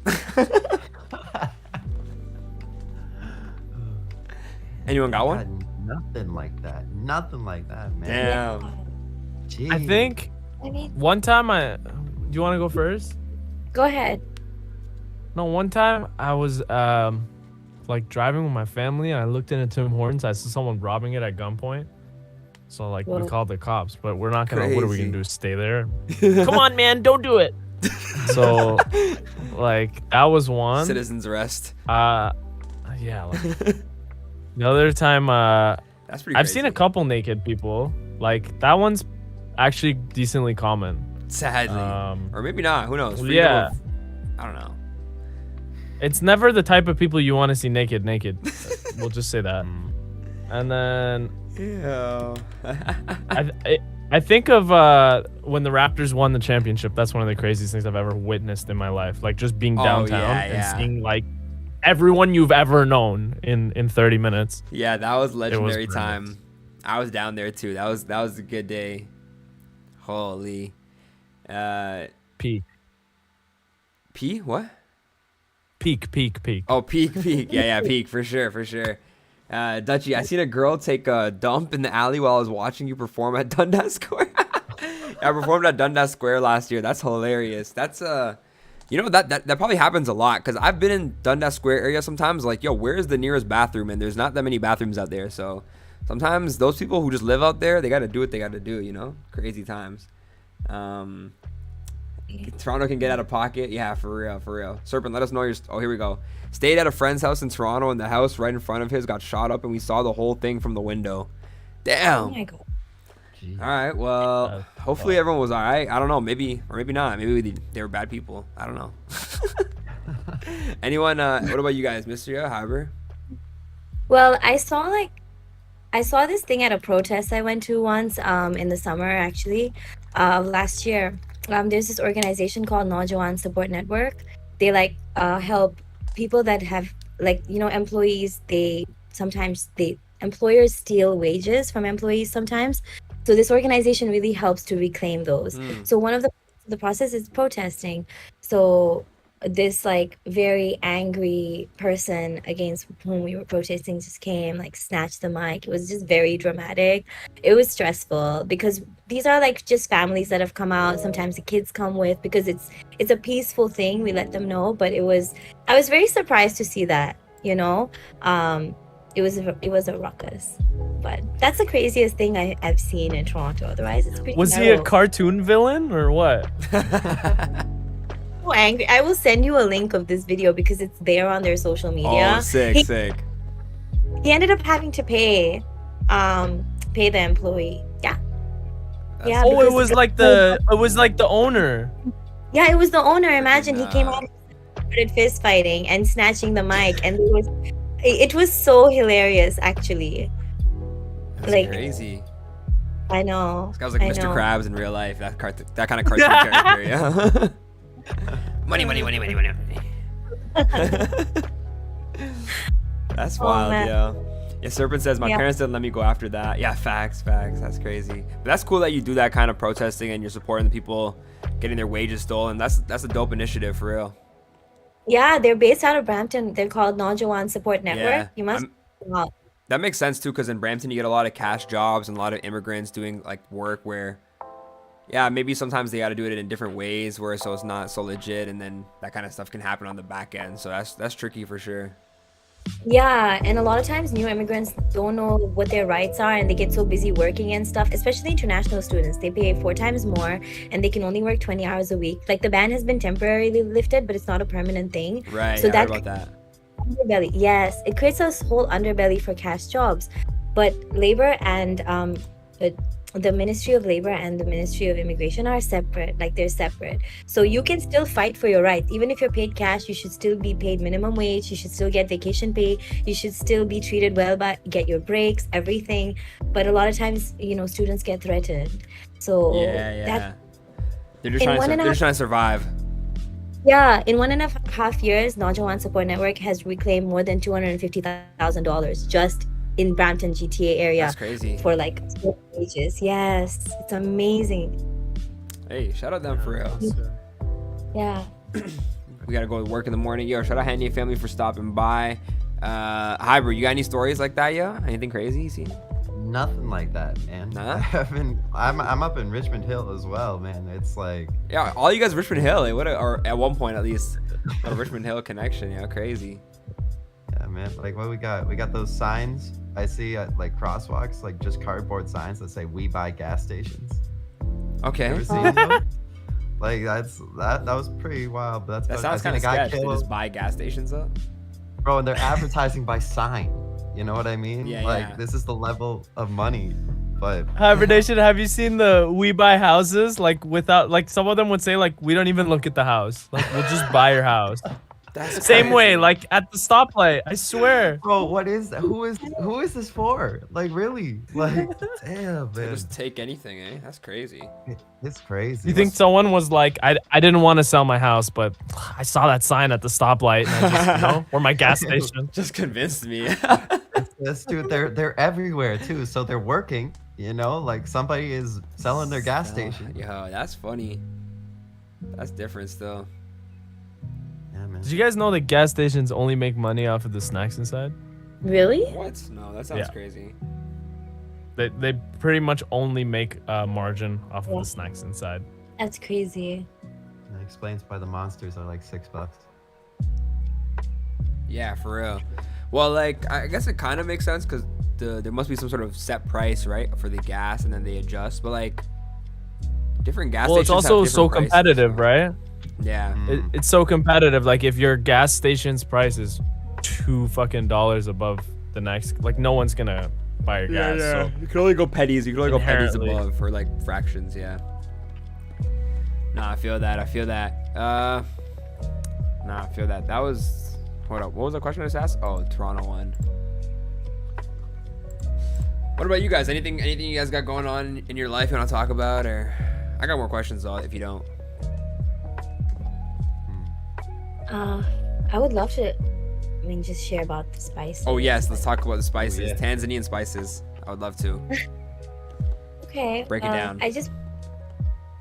Anyone got I one? nothing like that. Nothing like that, man. Damn. Jeez. I think I mean, one time do you want to go first? go ahead. No, one time I was like driving with my family and I looked into Tim Hortons. I saw someone robbing it at gunpoint. So like we Whoa. called the cops, but we're not gonna. What are we Crazy. gonna do? Stay there? Come on, man, don't do it. So like that was one. Citizens arrest. Yeah. Like, the other time, That's pretty. I've seen a crazy. couple naked people. Like that one's actually decently common. Sadly, or maybe not. Who knows? Freedom yeah. of- I don't know. It's never the type of people you want to see naked. We'll just say that. And then Yeah. I think of when the Raptors won the championship. That's one of the craziest things I've ever witnessed in my life. Like just being Oh, downtown yeah, and yeah. seeing like everyone you've ever known in 30 minutes. Yeah, that was legendary brilliant. time. I was down there too. That was a good day. Holy. Peak. P? What? Peak. Oh, peak. Yeah, peak for sure. Dutchie, I seen a girl take a dump in the alley while I was watching you perform at Dundas Square. I performed at Dundas Square last year. That's hilarious. That's you know that probably happens a lot because I've been in Dundas Square area sometimes. Like, yo, where's the nearest bathroom? And there's not that many bathrooms out there. So sometimes those people who just live out there, they gotta do what they gotta do. You know, crazy times. Toronto can get out of pocket. Yeah, for real. Serpent, let us know your. Oh, here we go. Stayed at a friend's house in Toronto, and the house right in front of his got shot up, and we saw the whole thing from the window. Oh Damn. my god. Jeez. All right. Well, That's hopefully everyone was all right. I don't know. Maybe or maybe not. Maybe they were bad people. I don't know. Anyone? What about you guys, Mr. Haber? Well, I saw this thing at a protest I went to once in the summer actually of last year. There's this organization called Naujawan Support Network. They like help people that have employees. Employers steal wages from employees sometimes. So this organization really helps to reclaim those. So one of the process is protesting. So this like very angry person against whom we were protesting just came, like snatched the mic. It was just very dramatic. It was stressful because these are like just families that have come out. Sometimes the kids come with because it's a peaceful thing. We let them know, but I was very surprised to see that, you know. It was a ruckus. But that's the craziest thing I've seen in Toronto. Otherwise it's pretty Was he a narrow. cartoon villain or what? So angry. I will send you a link of this video because it's there on their social media. Oh, sick. He ended up having to pay the employee. Yeah. That's Yeah, Oh, it because was like the owner. Yeah, it was the owner. Imagine he came Nah. out and started fist fighting and snatching the mic, and it was so hilarious actually. That's Like- crazy. I know. This guy was like I Mr. know. Krabs in real life. That kind of cartoon character. Yeah. money. That's Oh, wild, man. yeah. Yeah, Serpent says my Yeah. parents didn't let me go after that. Yeah, facts. That's crazy. But that's cool that you do that kind of protesting and you're supporting the people getting their wages stolen. That's a dope initiative for real. Yeah, they're based out of Brampton. They're called Naujawan Support Network. Yeah, You must. Wow. That makes sense too, because in Brampton you get a lot of cash jobs and a lot of immigrants doing like work where, yeah, maybe sometimes they got to do it in different ways where so it's not so legit, and then that kind of stuff can happen on the back end. So that's tricky for sure. Yeah, and a lot of times new immigrants don't know what their rights are and they get so busy working and stuff, especially international students. They pay 4 times more and they can only work 20 hours a week. Like the ban has been temporarily lifted, but it's not a permanent thing. Right. So I heard that about that. underbelly, yes, it creates a whole underbelly for cash jobs. But labor and the Ministry of Labor and the Ministry of Immigration are separate. Like they're separate. So you can still fight for your rights. Even if you're paid cash, you should still be paid minimum wage. You should still get vacation pay. You should still be treated well, but get your breaks, everything. But a lot of times, students get threatened. So Yeah. They're just In trying one to and a they're just trying to survive. yeah, in 1.5 years, Naujawan Support Network has reclaimed more than $250,000 just in Brampton GTA area That's crazy. for like wages. Yes, it's amazing. Hey, shout out them for real. Yeah. We gotta go to work in the morning. Yo, shout out Handy and family for stopping by. Hybrid, you got any stories like that, yo? Anything crazy you seen? Nothing like that, man. Nah? I'm up in Richmond Hill as well, man. It's like, Yeah, all you guys Richmond Hill. Or at one point at least, a Richmond Hill connection. Yeah, crazy. yeah, man. Like what we got? We got those signs I see at like crosswalks, like just cardboard signs that say "We buy gas stations." Okay. Ever seen those? Like that was pretty wild. But That I sounds seen kind a of guy sketch. They kill- just buy gas stations up. Bro, and they're advertising by sign. You know what I mean? Yeah, like yeah. this is the level of money. But Hibernation, have you seen the we buy houses? Like without, like some of them would say like, we don't even look at the house. Like we'll just buy your house. That's Same way, crazy. like at the stoplight. I swear. bro, what is that? Who is this for? Like really? Like damn, They man. just take anything, eh? That's crazy. It's crazy. You think someone was like, I didn't want to sell my house, but I saw that sign at the stoplight, and I just, you know, or my gas station. Just convinced me. Yes, dude, they're everywhere too. So they're working, you know, like somebody is selling their gas station. Yo, that's funny. That's different still. Yeah, man. Did you guys know that gas stations only make money off of the snacks inside? Really? What? No, that sounds Yeah. crazy. They pretty much only make a margin off of Yeah. the snacks inside. That's crazy. That explains why the monsters are like $6. Yeah, for real. Well, like, I guess it kind of makes sense because there must be some sort of set price, right, for the gas, and then they adjust. But like, different gas Well, it's stations have also so different prices, competitive, so- right? Yeah. Mm. It's so competitive. Like if your gas station's price is $2 above the next, like no one's gonna buy your gas. So You can only go pennies. You can only go pennies Inherently. above for like fractions. Yeah. Nah, I feel that. I feel that. Nah, I feel that. That was. Hold up. What was the question I just asked? Oh, Toronto won. What about you guys? Anything you guys got going on in your life you want to talk about? Or I got more questions though if you don't. I would love to, I mean, just share about the spice. Oh yes, let's talk about the spices. yeah. Tanzanian spices. I would love to. Okay. Break it down. I just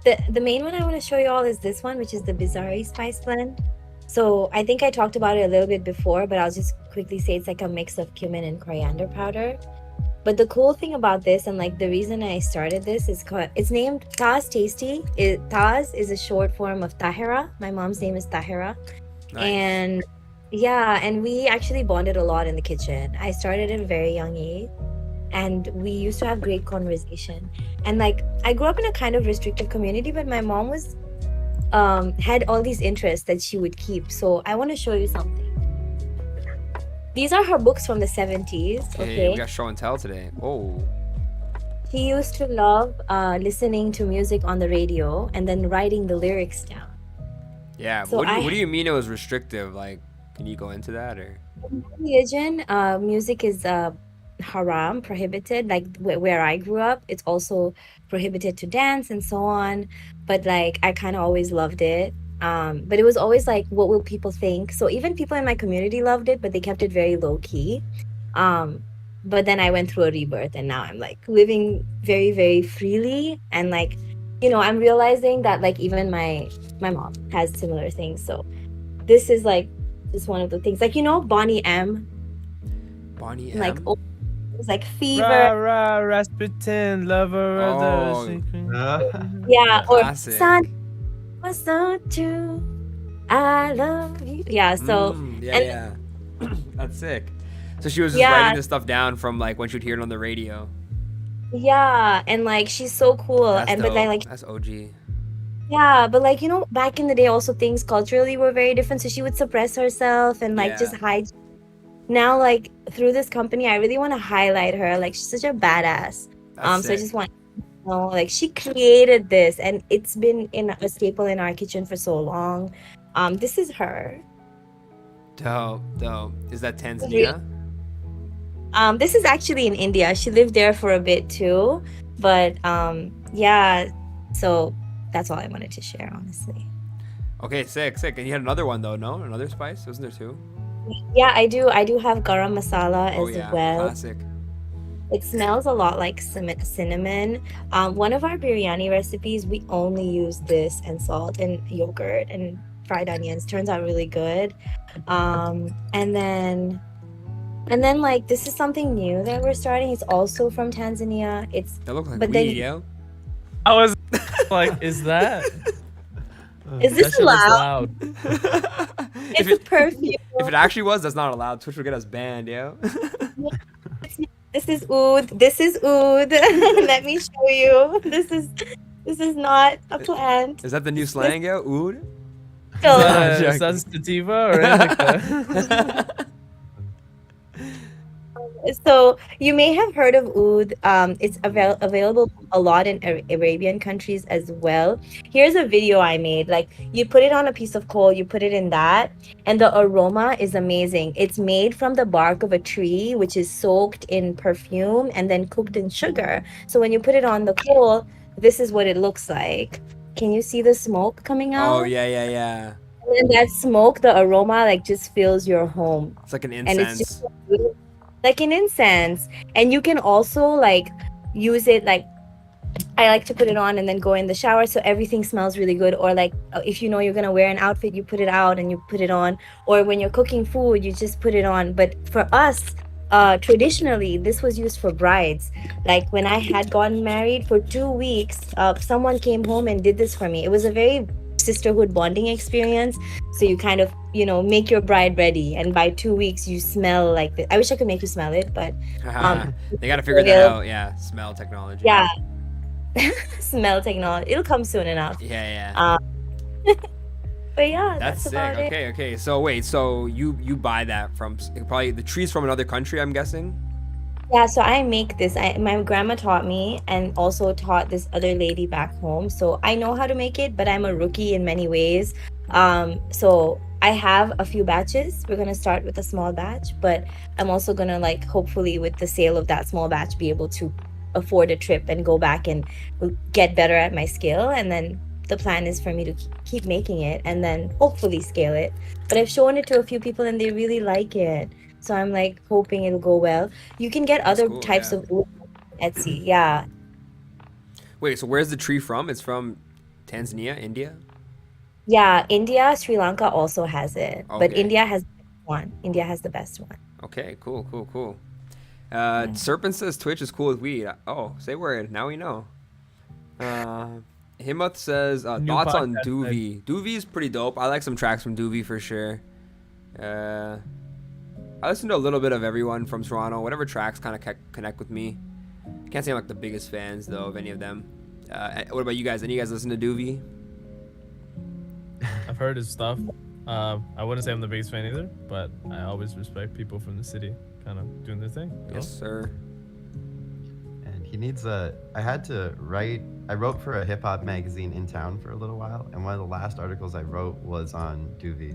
the main one I want to show you all is this one, which is the Bizarre Spice Blend. So I think I talked about it a little bit before, but I'll just quickly say it's like a mix of cumin and coriander powder. But the cool thing about this, and like the reason I started this, is it's named Taz Tasty. Taz is a short form of Tahira. My mom's name is Tahira. Nice. And yeah, and we actually bonded a lot in the kitchen. I started at a very young age, and we used to have great conversation. And like, I grew up in a kind of restrictive community, but my mom was had all these interests that she would keep. So I want to show you something. These are her books from the 70s. Hey, Okay. we got show and tell today. Whoa. She used to love listening to music on the radio and then writing the lyrics down. Yeah. So What do you mean it was restrictive? Like, can you go into that or? Religion, music is haram, prohibited. Like where I grew up, it's also prohibited to dance and so on. But like, I kind of always loved it. But it was always like, what will people think? So even people in my community loved it, but they kept it very low key. But then I went through a rebirth, and now I'm like living very, very freely. And like, you know, I'm realizing that like even my mom has similar things. So this is like just one of the things. Like, you know, Bonnie M. Bonnie M. Like it was like Rah, Fever. rah, Rasputin, lover of Oh. the secret. Yeah, or Classic. Sun was so true. I love you. Yeah, so Yeah. That's sick. So she was just Yeah. writing this stuff down from like when she'd hear it on the radio. yeah, and like she's so cool. That's And but then like that's OG. yeah, but like, you know, back in the day also things culturally were very different. So she would suppress herself and like Yeah. just hide. Now like through this company I really want to highlight her. Like she's such a badass. That's So I sick. just want you know, like she created this and it's been in a staple in our kitchen for so long. This is her. Dope. Is that Tanzania? This is actually in India. She lived there for a bit too. But yeah, so that's all I wanted to share, honestly. Okay, sick. And you had another one though, no? Another spice? Wasn't there two? Yeah, I do have garam masala Oh as yeah, well. classic. It smells a lot like cinnamon. One of our biryani recipes, we only use this and salt and yogurt, and fried onions. Turns out really good. And then like this is something new that we're starting. It's also from Tanzania. It's That looks like but weed, then yo. I was like, is that? is That this shit looks allowed? loud. if It's a it perfume. if it actually was, that's not allowed. Twitch will get us banned, yo. This is oud. This is oud. Let me show you. This is not a plant. Is that the new slang, yo? Oud? So, Is that sativa or indica? so you may have heard of oud. It's available a lot in Arabian countries as well. Here's a video I made. Like you put it on a piece of coal, you put it in that, and the aroma is amazing. It's made from the bark of a tree, which is soaked in perfume and then cooked in sugar. So when you put it on the coal, this is what it looks like. Can you see the smoke coming out? Oh yeah. And then that smoke, the aroma, like just fills your home. It's like an And it's incense. just like an incense. And you can also like use it like I like to put it on and then go in the shower so everything smells really good. Or like if you know you're gonna wear an outfit, you put it out and you put it on. Or when you're cooking food, you just put it on. But for us, traditionally this was used for brides. Like when I had gotten married for 2 weeks, someone came home and did this for me. It was a very sisterhood bonding experience. So you kind of make your bride ready, and by 2 weeks you smell like I wish I could make you smell it, but They gotta figure that out. Yeah, smell technology. yeah. Smell technology, it'll come soon enough. Yeah. But yeah, That's that's sick. about it. Okay. So wait, so you buy that from probably the trees from another country, I'm guessing? Yeah, so I make this. My grandma taught me and also taught this other lady back home. So I know how to make it, but I'm a rookie in many ways. So I have a few batches. We're gonna start with a small batch, but I'm also gonna like hopefully with the sale of that small batch be able to afford a trip and go back and get better at my skill. And then the plan is for me to keep making it and then hopefully scale it. But I've shown it to a few people and they really like it. So I'm like hoping it'll go well. You can get That's other cool, types yeah. of oud on Etsy. Yeah. Wait, so where's the tree from? It's from Tanzania, India? Yeah, India, Sri Lanka also has it. But Okay. India has the best one. India has the best one. Okay, cool. Serpent says Twitch is cool with weed. Oh, say word. Now we know. Himoth says New thoughts on podcast, Doovie. Doovie's pretty dope. I like some tracks from Doovie for sure. I listen to a little bit of everyone from Toronto. Whatever tracks kind of connect with me. Can't say I'm like the biggest fans though of any of them. What about you guys? Any of you guys listen to Doovie? I've heard his stuff. I wouldn't say I'm the biggest fan either, but I always respect people from the city kind of doing their thing. Yes, sir. And he needs a. I wrote for a hip hop magazine in town for a little while, and one of the last articles I wrote was on Doovie.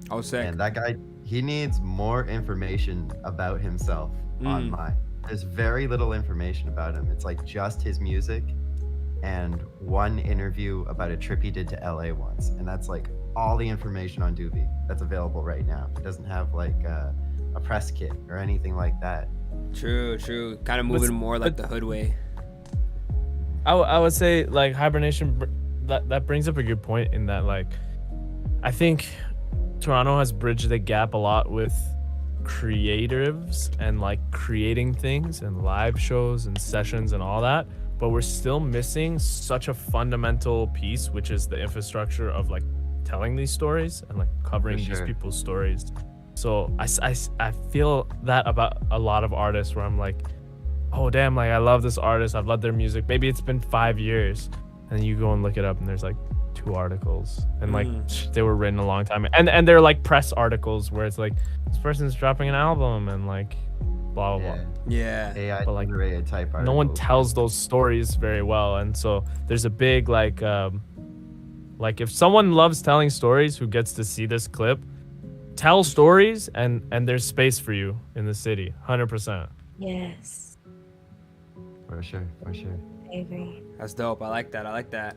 Oh, sick. And that guy, he needs more information about himself online. There's very little information about him. It's like just his music and one interview about a trip he did to LA once. And that's like all the information on Doovie that's available right now. It doesn't have like a press kit or anything like that. True. Kind of moving more like the hood way. I would say like Hibernation, that brings up a good point in that like I think Toronto has bridged the gap a lot with creatives and like creating things and live shows and sessions and all that, but we're still missing such a fundamental piece, which is the infrastructure of like telling these stories and like covering these sure. people's stories. So I feel that about a lot of artists where I'm like, oh damn, like I love this artist, I've loved their music, maybe it's been 5 years, and then you go and look it up and there's like 2 articles and like they were written a long time, and they're like press articles where it's like this person's dropping an album and like blah blah blah. Yeah. AI But, like, generated type articles. No one tells those stories very well, and so there's a big like if someone loves telling stories who gets to see this clip, tell stories and there's space for you in the city 100%. Yes. For sure. I agree. That's dope. I like that.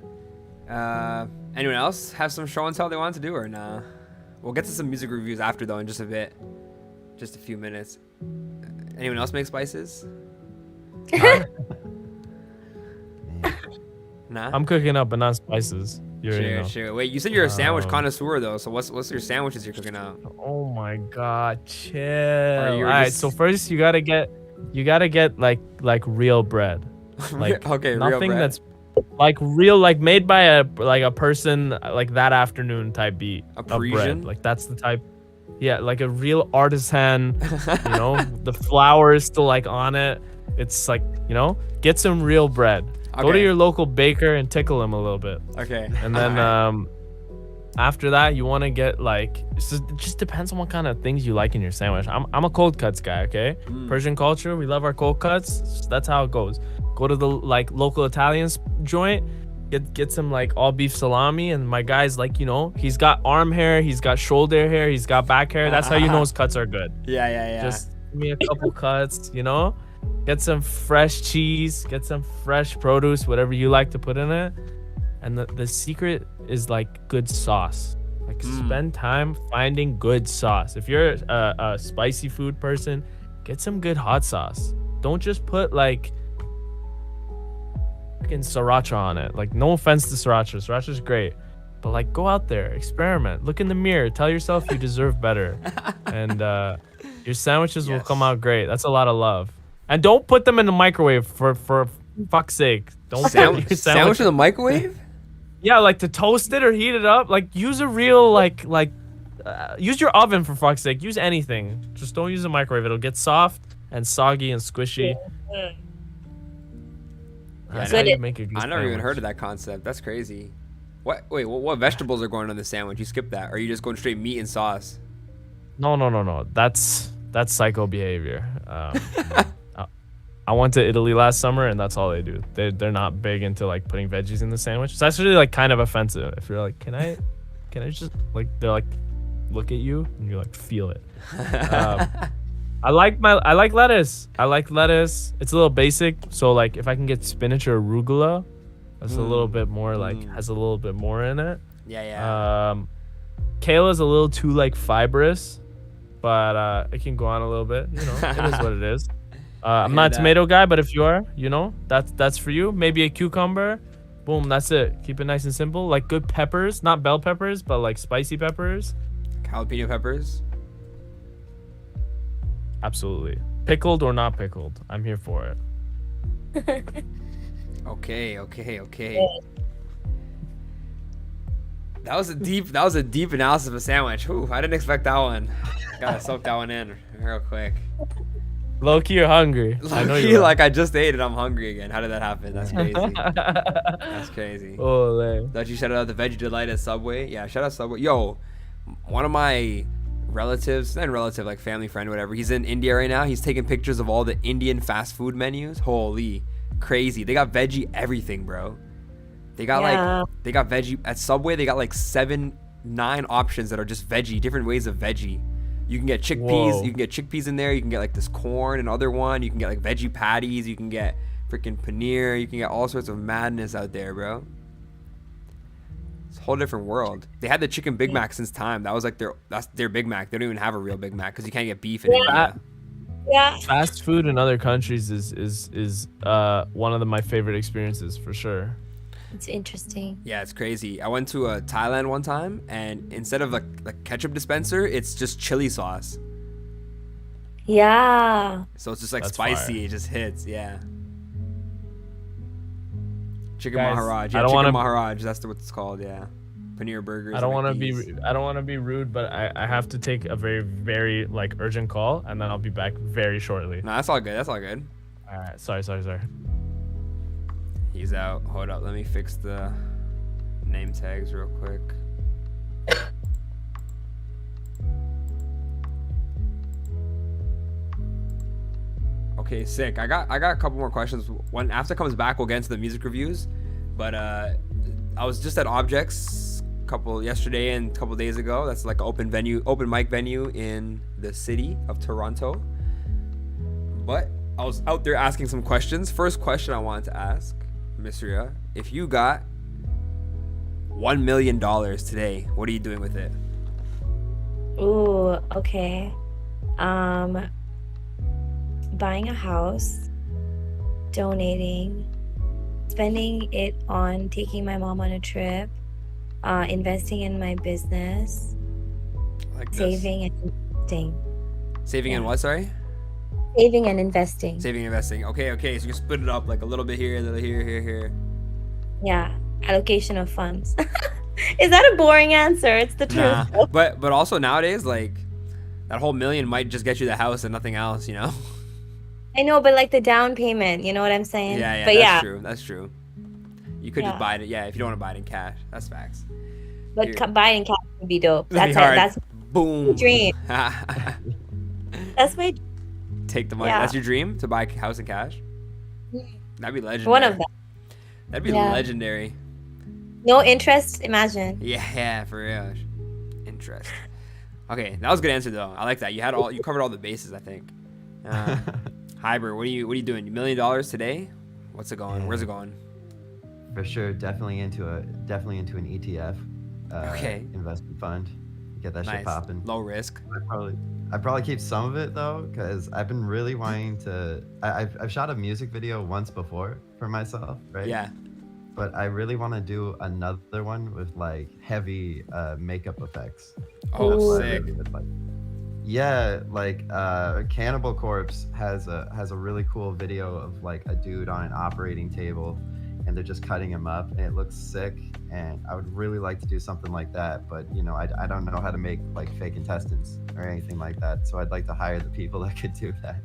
Anyone else have some show and tell they want to do or nah? We'll get to some music reviews after though in just a bit. Just a few minutes. Anyone else make spices? Man. Nah? I'm cooking up but not spices. You already know. Sure. Wait, you said you're a sandwich Um, connoisseur though. So what's your sandwiches you're cooking out? Oh my God, chill. you All were right, just- so first you gotta get like real bread, like Okay, real nothing bread. that's like real, like made by a person like that afternoon type beat A of Parisian? bread. Like that's the type. Yeah, like a real artisan. You know, the flour is still like on it. It's like, you know, get some real bread. Go to Okay. your local baker and tickle him a little bit. Okay. And then after that, you want to get like, it just depends on what kind of things you like in your sandwich. I'm a cold cuts guy, okay? Persian culture, we love our cold cuts. That's how it goes. Go to the like local Italian joint, get some like all beef salami, and my guy's like, you know, he's got arm hair, he's got shoulder hair, he's got back hair. That's how you know his cuts are good. Yeah. Just give me a couple cuts, you know? Get some fresh cheese, get some fresh produce, whatever you like to put in it. And the secret is like good sauce. Like spend time finding good sauce. If you're a spicy food person, get some good hot sauce. Don't just put like fucking sriracha on it. Like no offense to sriracha. Sriracha's great. But like go out there, experiment, look in the mirror, tell yourself you deserve better. And your sandwiches will come out great. That's a lot of love. And don't put them in the microwave for fuck's sake. Don't put your Sandwich in the microwave? Yeah, like to toast it or heat it up. Like use a real use your oven for fuck's sake. Use anything. Just don't use a microwave. It'll get soft and soggy and squishy. That's how you make a good I never even sandwich. heard of that concept. That's crazy. What vegetables are going on the sandwich? You skip that, or are you just going straight meat and sauce? No. That's psycho behavior. I went to Italy last summer, and that's all they do. They're not big into like putting veggies in the sandwich. It's actually like kind of offensive. If you're like, can I just like, they're like, look at you, and you're like, feel it. I like lettuce. I like lettuce. It's a little basic. So like, if I can get spinach or arugula, that's a little bit more like has a little bit more in it. Yeah. Kale is a little too like fibrous, but it can go on a little bit. You know, it is what it is. I'm not a tomato guy, but if you are, you know, that's for you. Maybe a cucumber. Boom, that's it. Keep it nice and simple. Like good peppers, not bell peppers, but like spicy peppers. Jalapeno peppers. Absolutely. Pickled or not pickled, I'm here for it. Okay. That was a deep analysis of a sandwich. Ooh, I didn't expect that one. Gotta soak that one in real quick. Low key, you're hungry. I know you. Like I just ate and I'm hungry again. How did that happen? That's crazy. That's crazy. Oh, Thought you shout out the Veggie Delight at Subway. Yeah, shout out Subway. Yo, one of my relatives, not relative, like family friend, whatever. He's in India right now. He's taking pictures of all the Indian fast food menus. Holy, crazy! They got veggie everything, bro. They got they got veggie at Subway. They got like 7-9 options that are just veggie, different ways of veggie. You can get chickpeas. Whoa. You can get chickpeas in there. You can get like this corn, another one. You can get like veggie patties. You can get freaking paneer. You can get all sorts of madness out there, bro. It's a whole different world. They had the chicken Big Mac since time. That was like that's their Big Mac. They don't even have a real Big Mac because you can't get beef in India. Yeah. Fast food in other countries is one of my favorite experiences for sure. It's interesting. Yeah, it's crazy. I went to Thailand one time, and instead of like ketchup dispenser, it's just chili sauce. Yeah. So it's just like That's spicy. fire. It just hits. Yeah. Chicken Guys, Maharaj. I Yeah, don't chicken wanna- Maharaj. That's what it's called. Yeah. Paneer burgers. I don't and, want like, to these. be rude, but I have to take a very, very like urgent call, and then I'll be back very shortly. No, that's all good. That's all good. All right, sorry. He's out. Hold up. Let me fix the name tags real quick. Okay, sick. I got a couple more questions. When Afta comes back, we'll get into the music reviews. But I was just at Objects yesterday and a couple days ago. That's like an open mic venue in the city of Toronto. But I was out there asking some questions. First question I wanted to ask, Miss Ria, if you got $1 million today, what are you doing with it? Ooh, okay. Buying a house, donating, spending it on taking my mom on a trip, investing in my business, Like this. saving and investing. Saving in Yeah. what? Sorry. Saving and investing. Saving and investing. Okay. So you split it up like a little bit here, a little here. Yeah. Allocation of funds. Is that a boring answer? It's the truth. Nah. But also nowadays, like that whole million might just get you the house and nothing else, you know? I know, but like the down payment, you know what I'm saying? Yeah, But that's yeah, true. That's true. You could just Yeah. buy it. Yeah, if you don't want to buy it in cash, that's facts. but Here. buying cash would be dope. That'd That's be it. hard. That's Boom. dream. That's my Take the money. Yeah. That's your dream, to buy a house in cash. That'd be legendary. one of them. That'd be Yeah. legendary. No interest. Imagine. Yeah, for real. Interest. Okay, that was a good answer though. I like that. You covered all the bases, I think. Hyber, what are you doing? $1 million today? What's it going? Where's it going? For sure, definitely into an ETF. Okay. Investment fund. Get that shit Nice. popping. Low risk. I'd probably keep some of it though, because I've been really wanting to. I've shot a music video once before for myself, right? Yeah. But I really want to do another one with like heavy makeup effects. Oh, That's what I sick. really would like. Yeah, like Cannibal Corpse has a really cool video of like a dude on an operating table, and they're just cutting him up, and it looks sick. And I would really like to do something like that, but you know, I don't know how to make like fake intestines or anything like that. So I'd like to hire the people that could do that.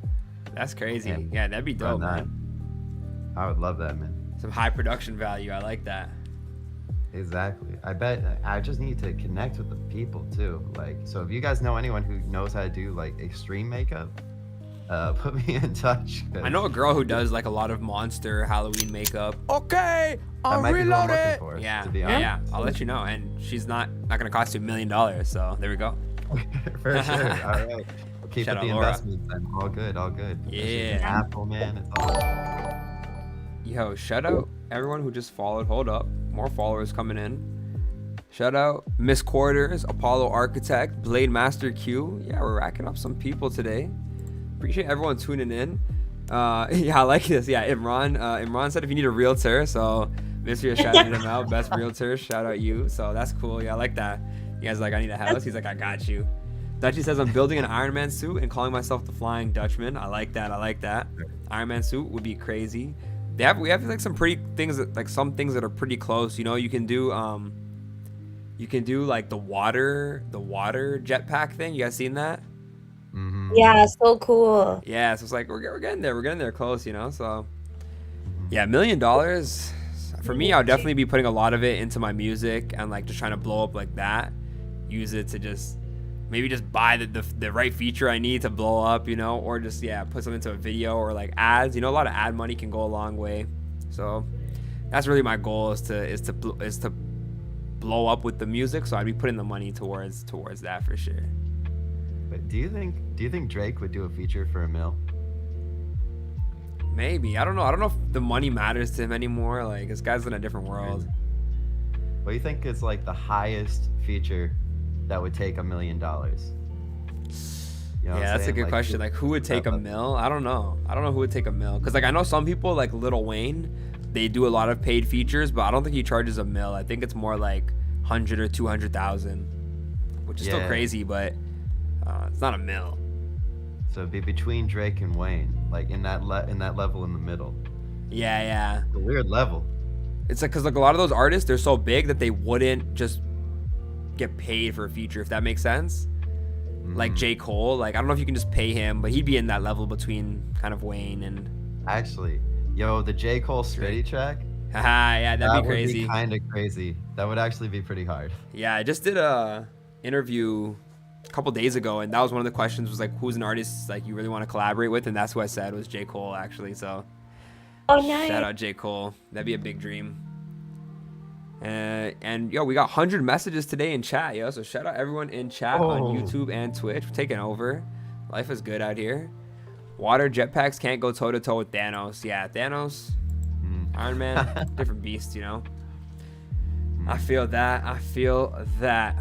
That's crazy. And Yeah, that'd be dope, run that. man. I would love that, man. Some high production value. I like that. Exactly. I bet I just need to connect with the people too. Like, so if you guys know anyone who knows how to do like extreme makeup, put me in touch. 'Cause I know a girl who does like a lot of monster Halloween makeup. Okay, that I'm might be who I'm looking reloaded. for. Yeah, To be yeah. honest. I'll let you know. And she's not gonna cost you $1 million. So there we go. For sure. All right. We'll keep Shout with the out Laura. investments then. All good. All good. Yeah. Apple, man. It's all good. Yo, shout out everyone who just followed. Hold up, more followers coming in. Shout out Miss Quarters, Apollo Architect, Blade Master Q. Yeah, we're racking up some people today. Appreciate everyone tuning in. Yeah, I like this. Yeah, Imran said if you need a realtor, so Mr. shouted him out. Best realtor, shout out you. So that's cool. Yeah, I like that. You guys like, I need a house. He's like, I got you. Dutchy says I'm building an Iron Man suit and calling myself the Flying Dutchman. I like that. Iron Man suit would be crazy. We have like some pretty things some things that are pretty close. You know, you can do like the water jetpack thing. You guys seen that? Mhm. Yeah, so cool. Yeah, so it's like we're getting there. We're getting there close, you know. So yeah, $1 million for me. I'll definitely be putting a lot of it into my music and like just trying to blow up like that. Use it to just maybe just buy the right feature I need to blow up, you know, or just put something into a video or like ads. You know, a lot of ad money can go a long way. So that's really my goal is to blow up with the music. So I'd be putting the money towards that for sure. But do you think Drake would do a feature for $1 million? Maybe. I don't know if the money matters to him anymore. Like this guy's in a different world. What do you think is like the highest feature that would take $1 million? You know what I'm Yeah, that's a saying? good question. Like, who would take $1 million? I don't know who would take $1 million. Because, like, I know some people, like Lil Wayne, they do a lot of paid features, but I don't think he charges $1 million. I think it's more like 100 or 200,000, which is still Yeah. crazy, but it's not $1 million. So it'd be between Drake and Wayne, like in that level in the middle. Yeah. It's a weird level. It's like, because, like, a lot of those artists, they're so big that they wouldn't just get paid for a feature, if that makes sense. Like J. Cole, like I don't know if you can just pay him, but he'd be in that level between kind of Wayne and Actually, the J. Cole Spitty track. haha, yeah, that'd be crazy. Would be kind of crazy. That would actually be pretty hard. Yeah, I just did a interview a couple days ago, and that was one of the questions was like, who's an artist like you really want to collaborate with? And that's who I said was J. Cole actually. So Oh, nice. shout out J. Cole. That'd be a big dream. And yo, we got 100 messages today in chat, yo. So shout out everyone in chat on YouTube and Twitch. We're taking over. Life is good out here. Water jetpacks can't go toe to toe with Thanos. Yeah, Thanos, Iron Man, different beast, you know. I feel that.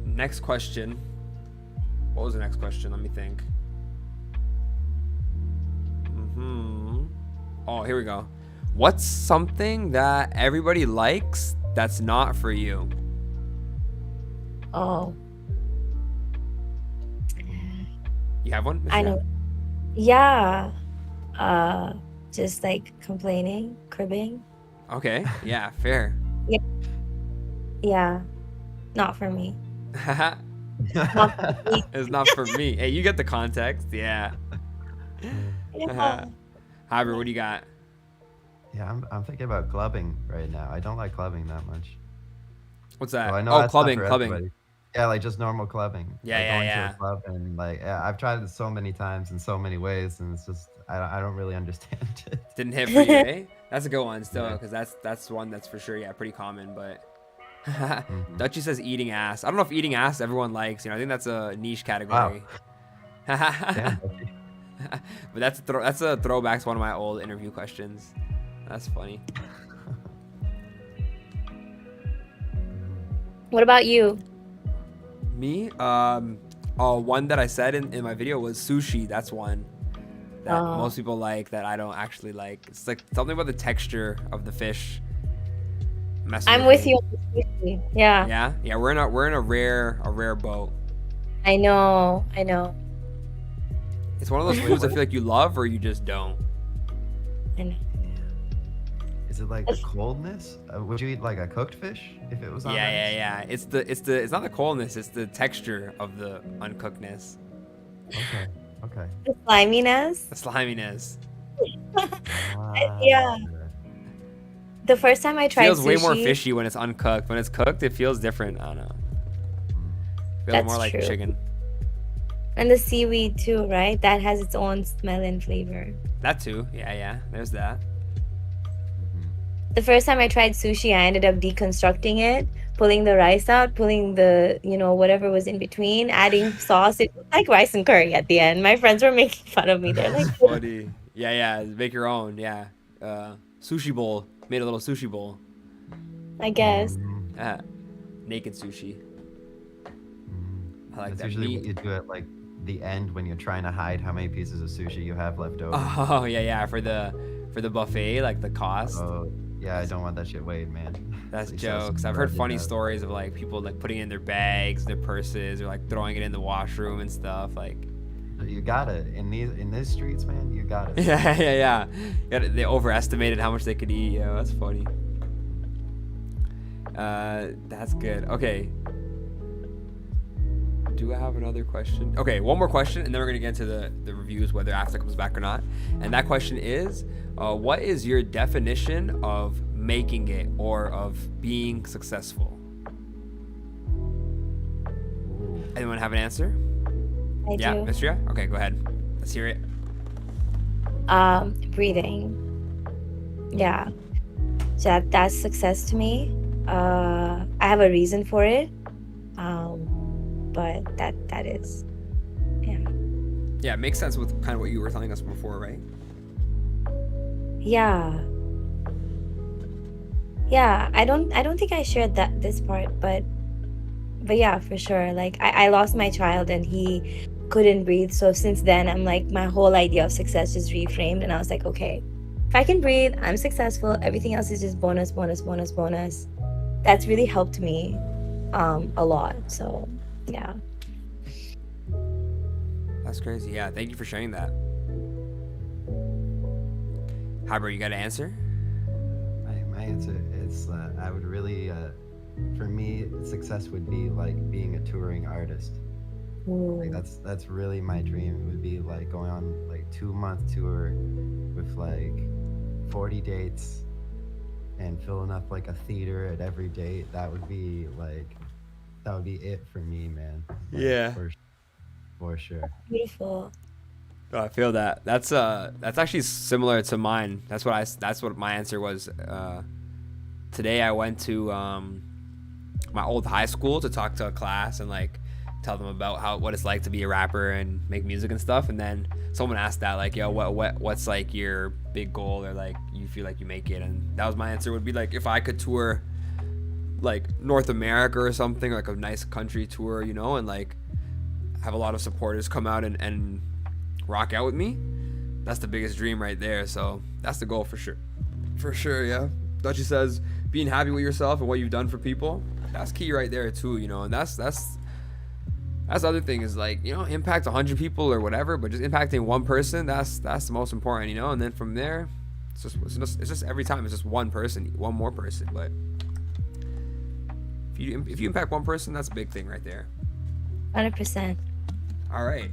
Next question. What was the next question? Let me think. Oh, here we go. What's something that everybody likes that's not for you? Oh, You have one? I know. Yeah. Uh, just like complaining, cribbing. Okay. Yeah, fair. Yeah, not for me. Not for me. It's not for me. Hey, you get the context. Yeah. Yeah. Hybrid, what do you got? Yeah, I'm thinking about clubbing right now. I don't like clubbing that much. What's that? So I know Oh, that's not clubbing, for clubbing. everybody. Yeah, like just normal clubbing. Yeah, like yeah, going yeah. to a club and like I've tried it so many times in so many ways, and it's just I don't really understand it. Didn't hit for you, eh? That's a good one still, Yeah. because that's one that's for sure, yeah, pretty common. But Mhm. Dutchy says eating ass. I don't know if eating ass everyone likes. You know, I think that's a niche category. Damn. But that's a throwback to one of my old interview questions. That's funny. What about you? Me, one that I said in my video was sushi. That's one that Oh. most people like that I don't actually like. It's like something about the texture of the fish. messes I'm with me. you on the sushi. Yeah, Yeah, yeah, we're in a rare boat. I know. It's one of those foods I feel like you love or you just don't. I know. Is it like the coldness? Would you eat like a cooked fish if it was on ice? Yeah. It's not the coldness. It's the texture of the uncookedness, Okay. The sliminess. the sliminess. Yeah. The first time I It tried feels way sushi, more fishy when it's uncooked. When it's cooked, it feels different. I don't know. It feels That's more like true. chicken. and the seaweed too, right? That has its own smell and flavor. That too. Yeah. There's that. The first time I tried sushi, I ended up deconstructing it, pulling the rice out, pulling the, whatever was in between, adding sauce. It was like rice and curry at the end. My friends were making fun of me. They're like, Funny. Yeah. Make your own. Yeah. Sushi bowl. Made a little sushi bowl. I guess. Naked sushi. I like That's that. usually Meat. what you do at like the end when you're trying to hide how many pieces of sushi you have left over. Oh yeah. For the buffet, like the cost. Oh, yeah, I don't want that shit weighed, man. That's They sell some jokes. I've heard bread funny in that. stories of like people like putting it in their bags, their purses, or like throwing it in the washroom and stuff. Like, You got it in these streets, man. You got it. yeah. They overestimated how much they could eat. Yeah, that's funny. That's good. Okay. Do I have another question? Okay, one more question, and then we're gonna get into the reviews, whether Afta comes back or not. And that question is, what is your definition of making it or of being successful? Anyone have an answer? I Yeah, do. Mistria? Okay, go ahead. Let's hear it. Breathing. Yeah. So that's success to me. I have a reason for it. But that is, yeah. Yeah, it makes sense with kind of what you were telling us before, right? Yeah. Yeah, I don't think I shared this part, but yeah, for sure. Like I lost my child and he couldn't breathe. So since then I'm like my whole idea of success just reframed, and I was like, okay, if I can breathe, I'm successful. Everything else is just bonus. That's really helped me a lot. So yeah. That's crazy. Yeah, thank you for sharing that. Hybrid, you got an answer? My answer is I would really, for me, success would be like being a touring artist. Like that's really my dream. It would be like going on like 2-month tour with like 40 dates and filling up like a theater at every date. That would be it for me, man. Like, Yeah. For sure. Beautiful. Oh, I feel that. That's actually similar to mine. That's what my answer was. Today I went to my old high school to talk to a class and like tell them about what it's like to be a rapper and make music and stuff. And then someone asked that like, yo, what's like your big goal, or like you feel like you make it? And that was my answer. Would be like if I could tour like North America or something, like a nice country tour, and like have a lot of supporters come out and rock out with me. That's the biggest dream right there. So that's the goal for sure. For sure, yeah. Dutchy says being happy with yourself and what you've done for people. That's key right there too, you know. And that's the other thing is like, you know, impact 100 people or whatever, but just impacting one person, that's the most important, you know. And then from there, it's just every time it's just one person, one more person. But if you impact one person, that's a big thing right there. 100%. All right.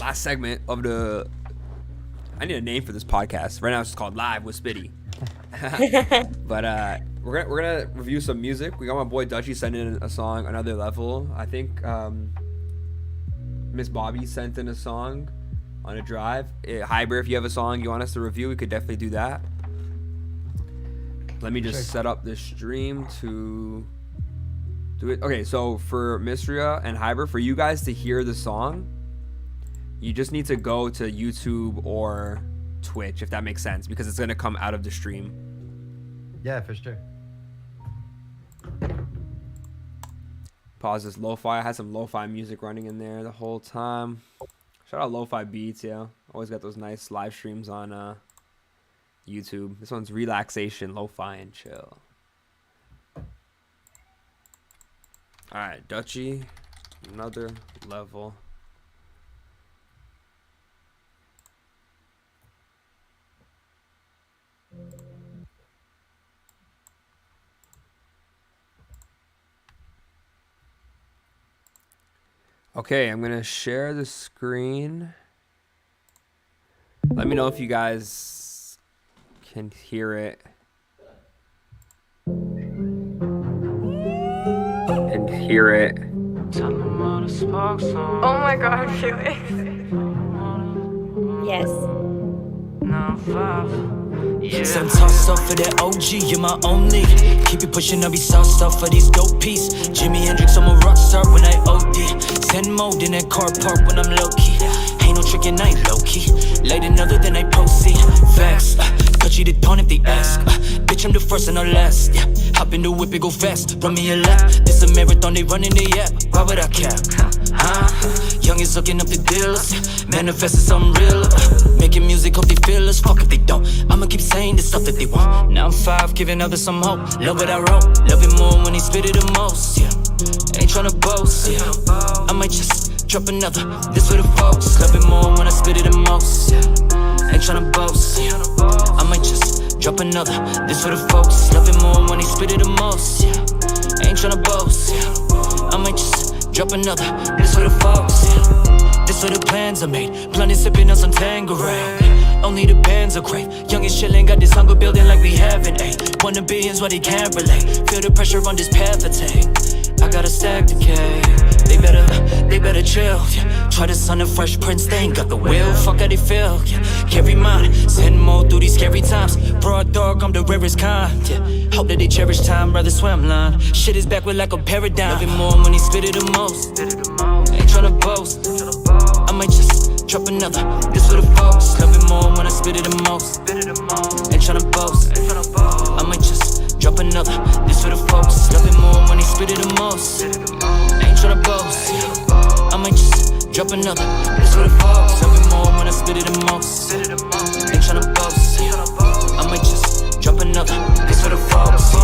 Last segment of the. I need a name for this podcast. Right now it's just called Live with Spitty. But we're gonna review some music. We got my boy Dutchy sent in a song, Another Level. I think Miss Bobby sent in a song on a drive. Hyber, if you have a song you want us to review, we could definitely do that. Let me just set up this stream to do it. Okay, so for Misria and Hyber, for you guys to hear the song, you just need to go to YouTube or Twitch, if that makes sense, because it's gonna come out of the stream. Yeah, for sure. Pause this lo-fi. I had some lo-fi music running in there the whole time. Shout out lo-fi beats, yeah. Always got those nice live streams on YouTube. This one's relaxation, lo-fi, and chill. All right, Dutchy, Another Level. Okay, I'm gonna share the screen. Let me know if you guys can hear it. And hear it. Oh my god, Felix. Yes. Some toss off for that OG, you're my only. Keep it pushing, I'll be sauced off for these dope piece. Jimi Hendrix, I'm a rock star when I OD. Send mode in that car park when I'm low key. Ain't no trickin', I ain't low key. Light another than I proceed. Facts, cut you the tone if they ask. Bitch, I'm the first and the last. Yeah, hop in the whip, it go fast. Run me a lap. This a marathon, they running the app. Why would I cap? Young is looking up the deals. Manifesting something real. Making music, hope they feel us. Fuck if they don't. I'ma keep saying the stuff that they want. Now I'm 5, giving others some hope. Love what I wrote. Love it more when he spit it the most. Yeah, ain't tryna boast. Yeah, I might just drop another. This for the folks. Love it more when I spit it the most. Yeah, ain't tryna boast. Yeah, I might just drop another. This for the folks. Love it more when he spit it the most. Yeah, ain't tryna boast. Yeah, I might just drop another. This for the folks. Yeah, this for the plans I made. Blunted sipping on some Tanqueray. Only the bands are great. Young and chillin', got this hunger building like we haven't ate. 1 in billions, why they can't relate. Feel the pressure on this path I take. I gotta stack the K. They better chill. Yeah. Try to son of Fresh Prince, they ain't got the will. Fuck how they feel. Yeah. Carry mine, send more through these scary times. Broad dog, I'm the rarest kind. Yeah. Hope that they cherish time, rather swim line. Shit is back with like a paradigm. Love it more when he spit it the most. Ain't tryna boast. I might just drop another. This for the folks. Love it more when I spit it the most. Ain't tryna boast. I might just drop another. This for the folks. Love it more when he spit it the most. Ain't tryna boast. I might just drop another. This for the folks. Love it more when I spit it the most. Ain't tryna boast. I might just drop another. This for the folks.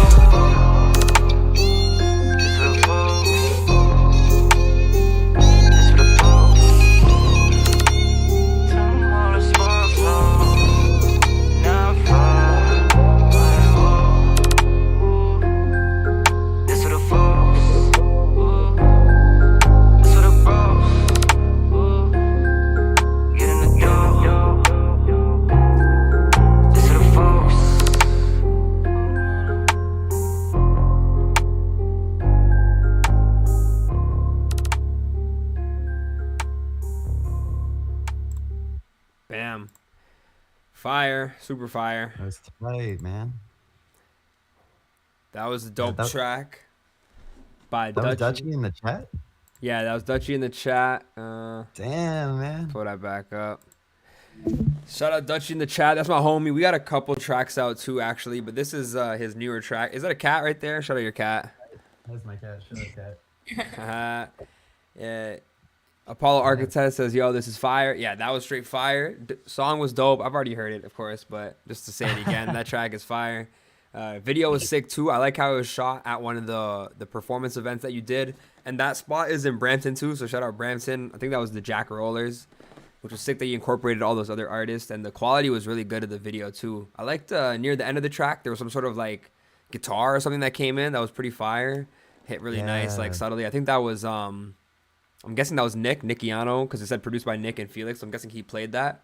Bam. Fire. Super fire. That's tight, man. That was a dope track by That was Dutchy. Dutchy in the chat? Yeah, that was Dutchy in the chat. Damn, man. Pull that back up. Shout out Dutchy in the chat. That's my homie. We got a couple tracks out too, actually, but this is his newer track. Is that a cat right there? Shout out your cat. That's my cat. Shout out cat. Yeah. Apollo Architect says, "Yo, this is fire." Yeah, that was straight fire. Song was dope. I've already heard it, of course, but just to say it again, that track is fire. Video was sick too. I like how it was shot at one of the performance events that you did, and that spot is in Brampton too. So shout out Brampton. I think that was the Jack Rollers, which was sick that you incorporated all those other artists, and the quality was really good of the video too. I liked near the end of the track there was some sort of like guitar or something that came in that was pretty fire. Hit really nice, like subtly. I think that was I'm guessing that was Nickiano, because it said produced by Nick and Felix. So I'm guessing he played that.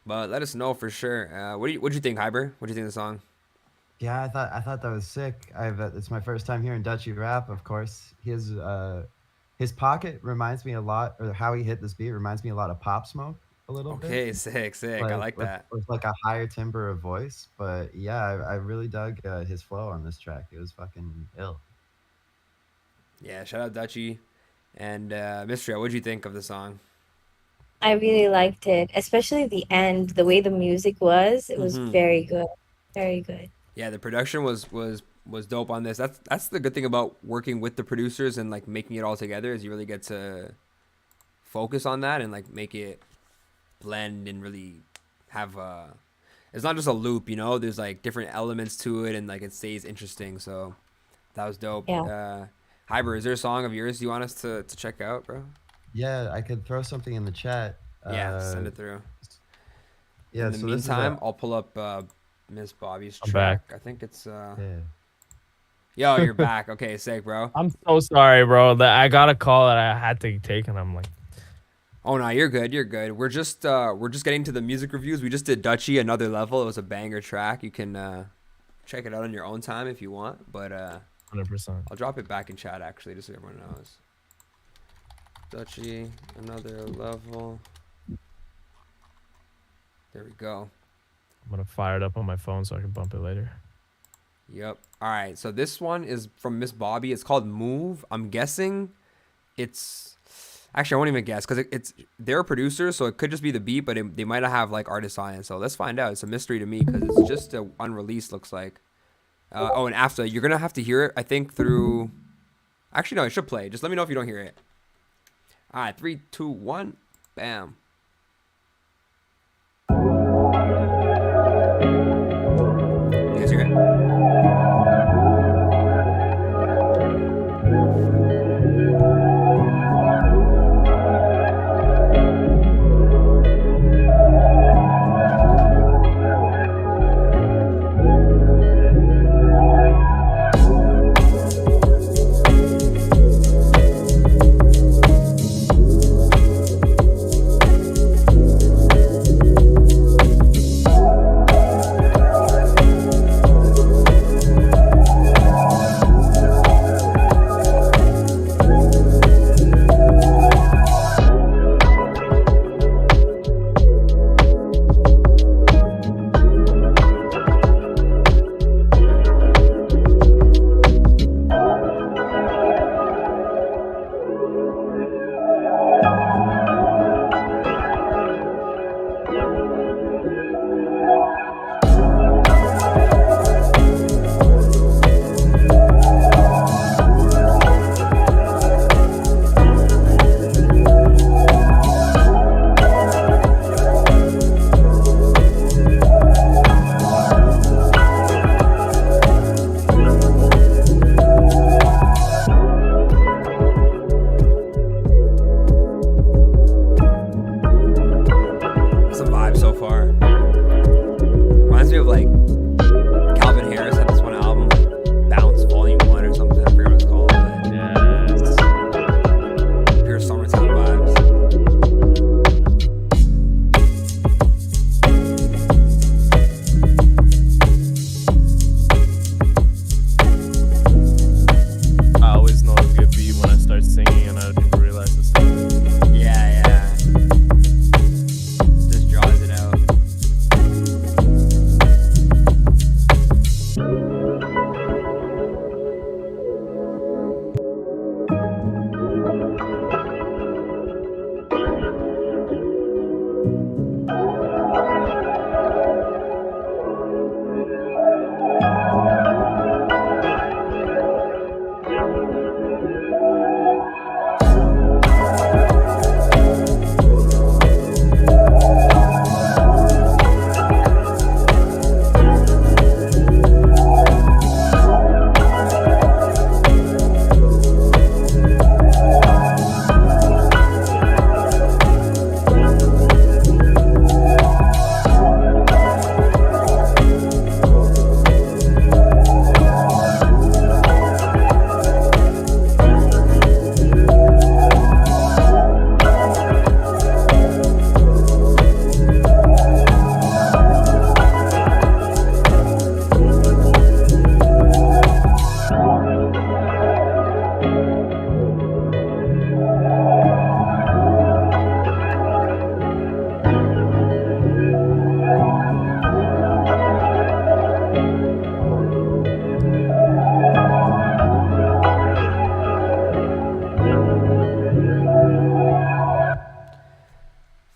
But let us know for sure. What do you think, Hyber? What do you think of the song? Yeah, I thought that was sick. It's my first time hearing Dutchy rap. Of course, his pocket reminds me a lot, or how he hit this beat reminds me a lot of Pop Smoke a little bit. Okay, sick. I like that. With like a higher timbre of voice, but yeah, I really dug his flow on this track. It was fucking ill. Yeah, shout out Dutchy. And Mistria, what'd you think of the song? I really liked it, especially the end, the way the music was. It was very good, very good. Yeah, the production was dope on this. That's the good thing about working with the producers and like making it all together, is you really get to focus on that and like make it blend and really have it's not just a loop, you know. There's like different elements to it and like it stays interesting. So that was dope. Yeah. Hyber, is there a song of yours you want us to check out, bro? Yeah, I could throw something in the chat. Yeah, send it through. Yeah. In the meantime, I'll pull up Miss Bobby's I'm track. back. I think it's Yeah. Yo, you're back. Okay, sick, bro. I'm so sorry, bro. That I got a call that I had to take, and I'm like, Oh no, you're good. You're good. We're just getting to the music reviews. We just did Dutchy, Another Level. It was a banger track. You can check it out on your own time if you want. But 100%. I'll drop it back in chat actually, just so everyone knows. Dutchy, Another Level. There we go. I'm gonna fire it up on my phone so I can bump it later. Yep. All right. So this one is from Miss Bobby. It's called Move. I'm guessing it's actually I won't even guess because it's they're a producer, so it could just be the beat, but they might not have like artists on it. So let's find out. It's a mystery to me because it's just unreleased. Looks like. Oh, and Afta, you're gonna have to hear it. I think through. Actually, no, it should play. Just let me know if you don't hear it. All right, 3, 2, 1, bam. You guys hear it?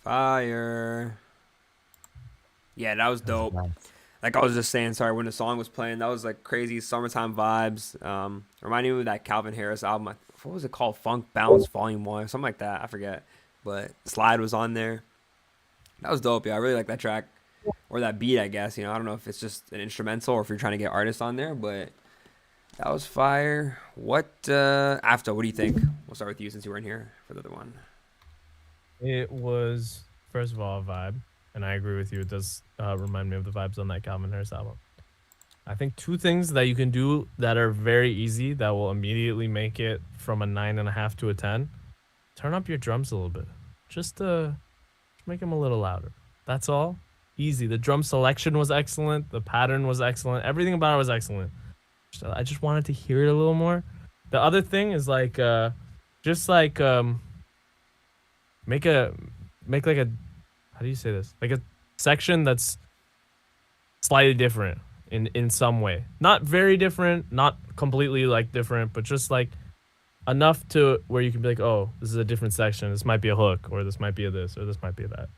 Fire. Yeah, that was dope. Nice. Like I was just saying, sorry, when the song was playing, that was like crazy summertime vibes. Reminding me of that Calvin Harris album. What was it called? Funk Bounce Volume 1, something like that. I forget. But Slide was on there. That was dope. Yeah, I really like that track. Or that beat, I guess. You know, I don't know if it's just an instrumental or if you're trying to get artists on there, but that was fire. After, what do you think? We'll start with you since you weren't here for the other one. It was, first of all, a vibe. And I agree with you. It does remind me of the vibes on that Calvin Harris album. I think two things that you can do that are very easy that will immediately make it from a 9.5 to a 10. Turn up your drums a little bit. Just make them a little louder. That's all. Easy. The drum selection was excellent. The pattern was excellent. Everything about it was excellent. So I just wanted to hear it a little more. The other thing is like, make like a, how do you say this? Like a section that's slightly different in some way. Not very different, not completely like different, but just like enough to where you can be like, oh, this is a different section. This might be a hook, or this might be a this, or this might be a that.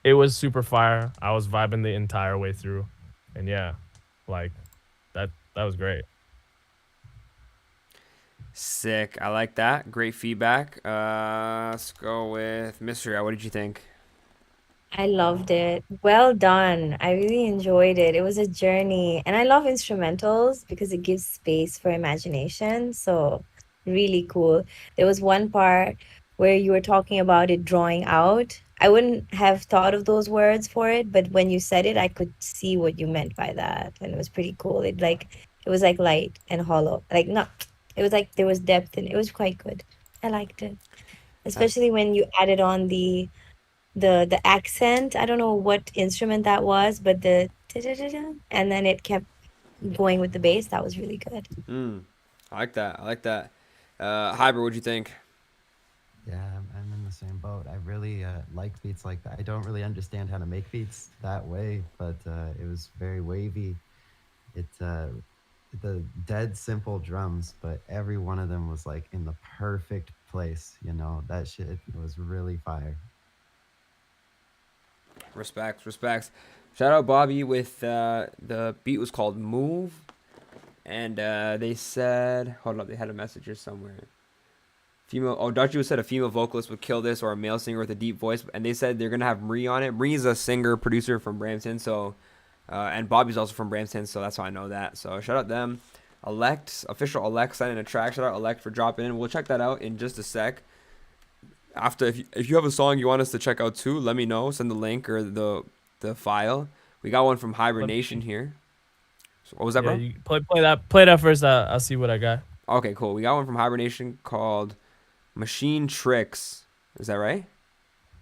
It was super fire. I was vibing the entire way through. And yeah, like that was great. Sick. I like that. Great feedback. Let's go with Mystery. What did you think? I loved it. Well done. I really enjoyed it. It was a journey. And I love instrumentals because it gives space for imagination. So, really cool. There was one part where you were talking about it drawing out. I wouldn't have thought of those words for it, but when you said it, I could see what you meant by that. And it was pretty cool. It was like light and hollow. It was like there was depth in it. It was quite good. I liked it. Especially when you added on the accent. I don't know what instrument that was, but the da-da-da-da, and then it kept going with the bass. That was really good. I like that. Hybrid, what'd you think? Yeah, I'm in the same boat. I really like beats like that. I don't really understand how to make beats that way, but it was very wavy. The dead simple drums, but every one of them was like in the perfect place. You know, that shit was really fire. Respects. Shout out Bobby with the beat was called Move, and they said, hold up, they had a message here somewhere. Dachi said a female vocalist would kill this, or a male singer with a deep voice, and they said they're gonna have Marie on it. Marie's a singer producer from Brampton, so and Bobby's also from Brampton, so that's how I know that. So shout out them. Official Elect sent in a track. Shout out Elect for dropping in. We'll check that out in just a sec. After, if you have a song you want us to check out too, let me know. Send the link or the file. We got one from Hibernation here. So what was that, bro? You play that first. I'll see what I got. Okay, cool. We got one from Hibernation called Machine Tricks. Is that right?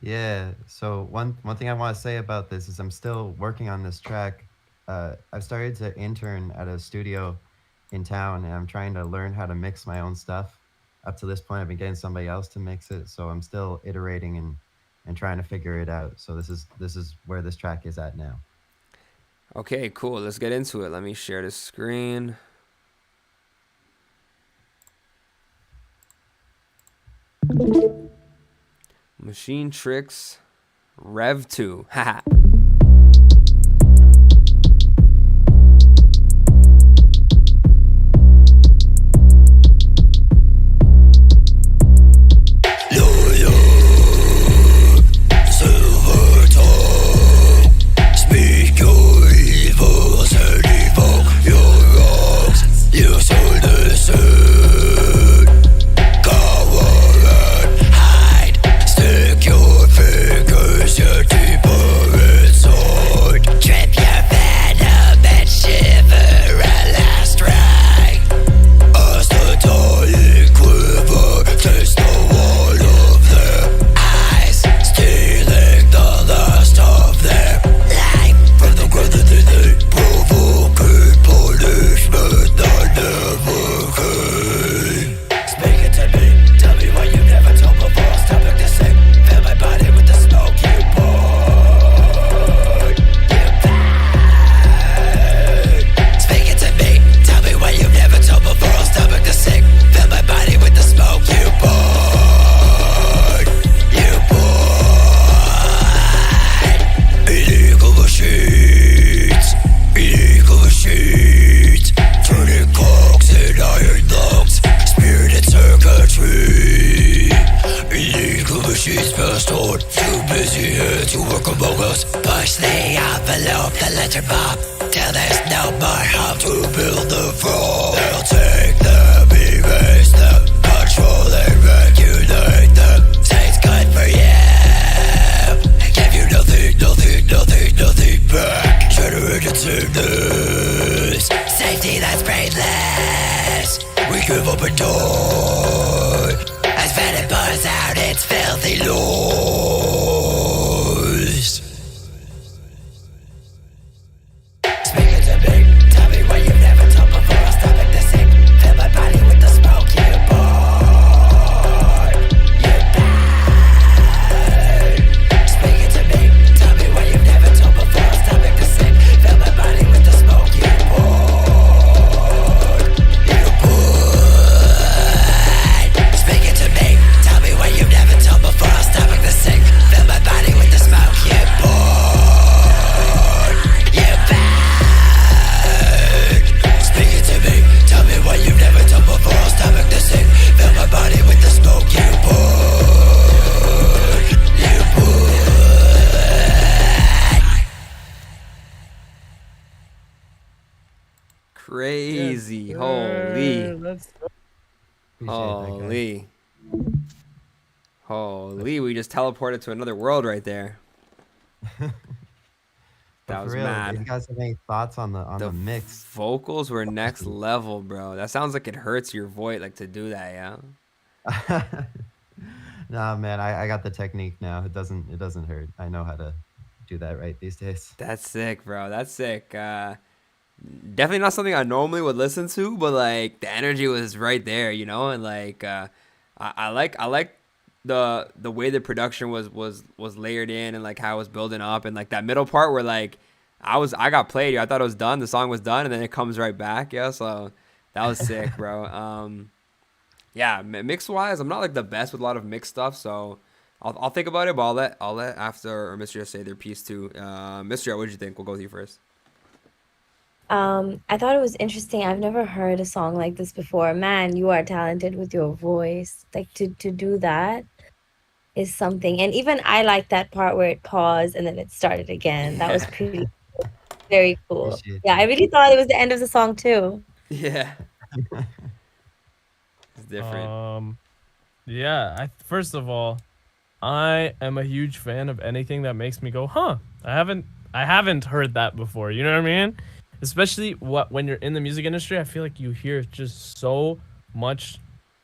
Yeah. So one thing I want to say about this is I'm still working on this track. I've started to intern at a studio in town, and I'm trying to learn how to mix my own stuff. Up to this point, I've been getting somebody else to mix it, so I'm still iterating and trying to figure it out. So this is where this track is at now. Okay, cool. Let's get into it. Let me share the screen. Machine Tricks Rev 2. Haha. Your fingers, your deeper not too busy here to work among us. Push the envelope, the letter bomb, till there's no more hope to build the fall. They'll take them, erase them, control and regulate them. Say it's good for you, give you nothing, nothing, nothing, nothing back. Generated sickness, safety that's brainless. We give up and die as venom pours out its filthy laws. Speaking to me, tell me what you've never told before. I'll stop at the sink, fill my body with the smoke you burn. You burn. Speaking to me, tell me what you've never told before. I'll stop at the sink, fill my body with the smoke you burn. You burn. Speaking to me, tell me what you've never told before. I'll stop at the sink, fill my body with the smoke you burn. You burn. Speaking to me, tell me what you've never done before. I'll stop at the sink, fill my body with the smoke you burn. You burn. Crazy. Holy. Let's Appreciate that, guys. Holy. Holy. We just teleported to another world right there. But That for was real, mad. do you guys have any thoughts on the mix? Vocals were next level, bro. That sounds like it hurts your voice, like to do that, yeah. Nah, man, I got the technique now. It doesn't hurt. I know how to do that right these days. That's sick, bro. That's sick. Definitely not something I normally would listen to, but like the energy was right there, you know, and like I like the way the production was layered in and like how it was building up and like that middle part where like I got played. I thought it was done. The song was done, and then it comes right back. Yeah, so that was sick, bro. Yeah, mix wise, I'm not like the best with a lot of mixed stuff, so I'll think about it. But I'll let Afta or Mysteria say their piece too. Mysteria, what did you think? We'll go with you first. I thought it was interesting. I've never heard a song like this before. Man, you are talented with your voice. Like to do that is something. And even I like that part where it paused and then it started again. That was pretty very cool. Appreciate Yeah, I really thought it was the end of the song too. Yeah, it's different. Yeah, first of all, I am a huge fan of anything that makes me go, huh? I haven't heard that before. You know what I mean? Especially when you're in the music industry, I feel like you hear just so much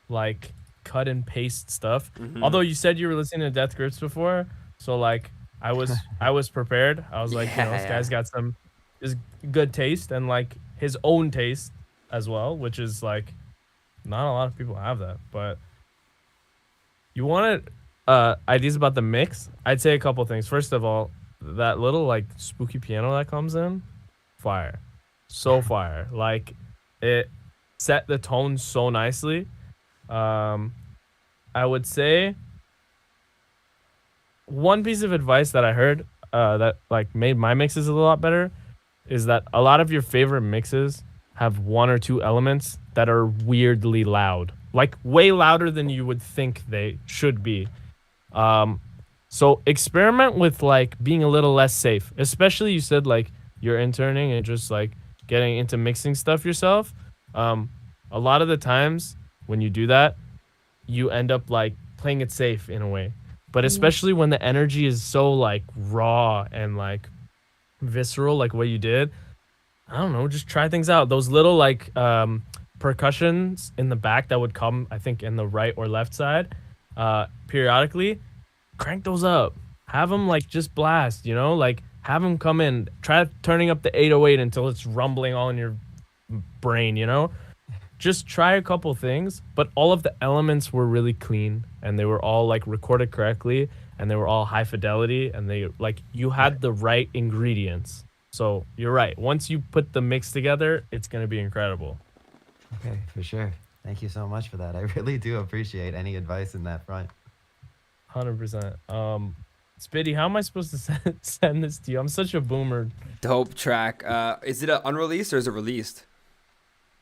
like cut and paste stuff. Although you said you were listening to Death Grips before, so like I was prepared. I was like, you know, this guy's got some good taste and like his own taste as well, which is like not a lot of people have that. But you wanted ideas about the mix? I'd say a couple things. First of all, that little like spooky piano that comes in, fire, so fire. Like it set the tone so nicely. I would say one piece of advice that I heard that like made my mixes a lot better is that a lot of your favorite mixes have one or two elements that are weirdly loud, like way louder than you would think they should be. So experiment with like being a little less safe, especially you said like you're interning and just like getting into mixing stuff yourself. A lot of the times when you do that, you end up like playing it safe in a way. But especially when the energy is so like raw and like visceral, like what you did, I don't know, just try things out. Those little like percussions in the back that would come, I think, in the right or left side periodically, crank those up. Have them like just blast, you know, like have them come in. Try turning up the 808 until it's rumbling all in your brain, you know. Just try a couple things, but all of the elements were really clean and they were all like recorded correctly and they were all high fidelity and they like you had the right ingredients. So you're right. Once you put the mix together, it's going to be incredible. Okay, for sure. Thank you so much for that. I really do appreciate any advice in that front. 100%. Spitty, how am I supposed to send this to you? I'm such a boomer. Dope track. Is it unreleased or is it released?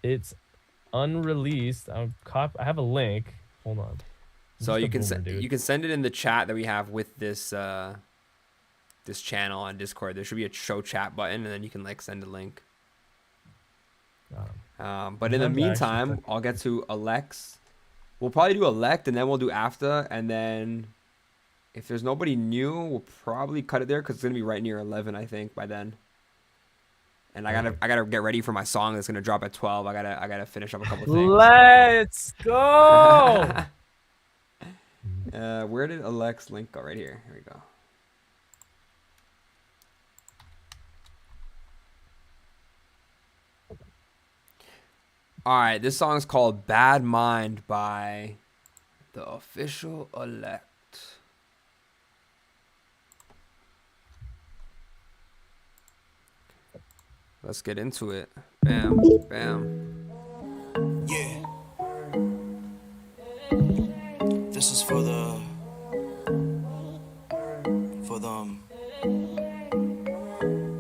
It's unreleased. I have a link. Hold on. So Just a you can boomer, dude. you can send it in the chat that we have with this this channel on Discord. There should be a show chat button, and then you can like send a link. But in the Sometimes I actually meantime, click- I'll get to Alex. We'll probably do Elect, and then we'll do Afta, and then if there's nobody new, we'll probably cut it there because it's gonna be right near 11, I think, by then. And I gotta get ready for my song that's gonna drop at 12. I gotta finish up a couple things. Let's go. Where did Alex link go? Right here. Here we go. All right, this song is called "Bad Mind" by the Official Elect. Let's get into it. Bam, bam. Yeah. This is for the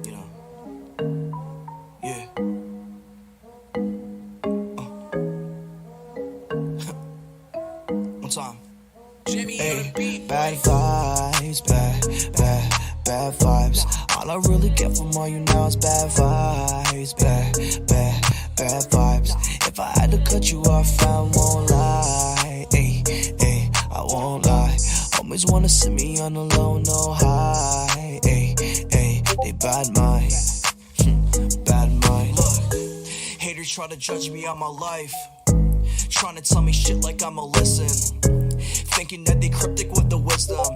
you know. Yeah. One time. Hey, bad vibes, bad vibes. All I really get from all you now is bad vibes, bad vibes. If I had to cut you off, I won't lie, I won't lie. Always wanna see me on the low, no high, they bad mind, bad mind. Look, haters try to judge me on my life, trying to tell me shit like I'ma listen, thinking that they cryptic with the wisdom.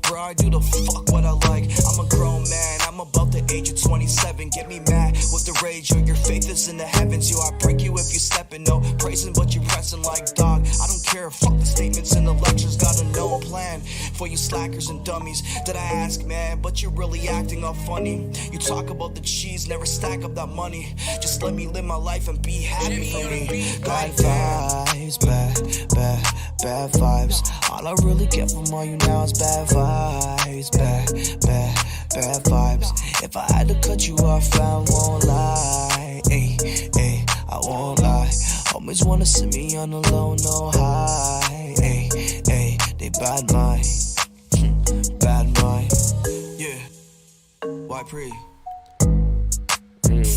Bro, I do the fuck what I like. I'm a grown man, I'm about the age of 27. Get me mad with the rage, or your faith is in the heavens. Yo, I break you if you step in, no praising, but you pressing like dog. I don't care, fuck the statements and the lectures. Got a known plan for you slackers and dummies. Did I ask, man? But you're really acting all funny. You talk about the cheese, never stack up that money. Just let me live my life and be happy for me. Bad vibes, bad vibes. All I really get from all you now is bad vibes, bad vibes. If I had to cut you off, I won't lie, I won't lie. Always wanna see me on the low, no high, they bad mind, bad mind. Yeah, why pre?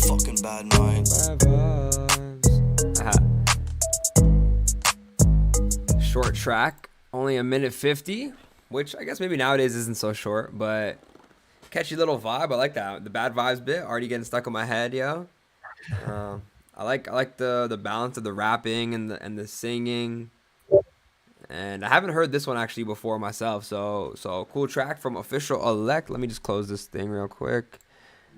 Fucking bad mind. Bad vibes. Short track, only a minute 50, which I guess maybe nowadays isn't so short, but catchy little vibe. I like that. The bad vibes bit already getting stuck in my head, yo. I like the balance of the rapping and the singing. And I haven't heard this one actually before myself, so cool track from Official Elect. Let me just close this thing real quick.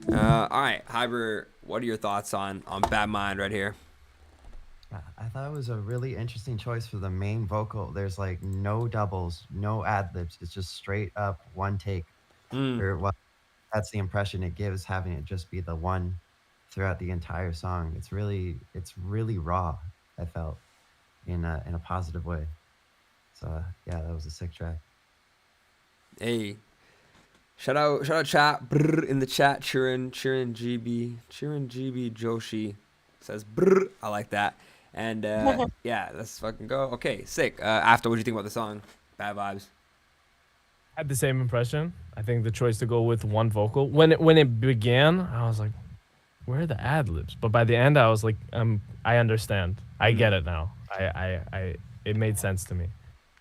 All right, Hyber, what are your thoughts on Bad Mind right here? I thought it was a really interesting choice for the main vocal. There's like no doubles, no ad libs. It's just straight up one take. Or well, that's the impression it gives, having it just be the one throughout the entire song. It's really raw. I felt in a positive way. So yeah, that was a sick track. Hey, shout out chat brr, in the chat. Chirin GB Joshi says brr. I like that. And yeah, let's fucking go. Okay, sick. After, what do you think about the song? Bad vibes. I had the same impression. I think the choice to go with one vocal when it began, I was like, where are the ad libs? But by the end, I was like, I understand. I get it now. I it made sense to me.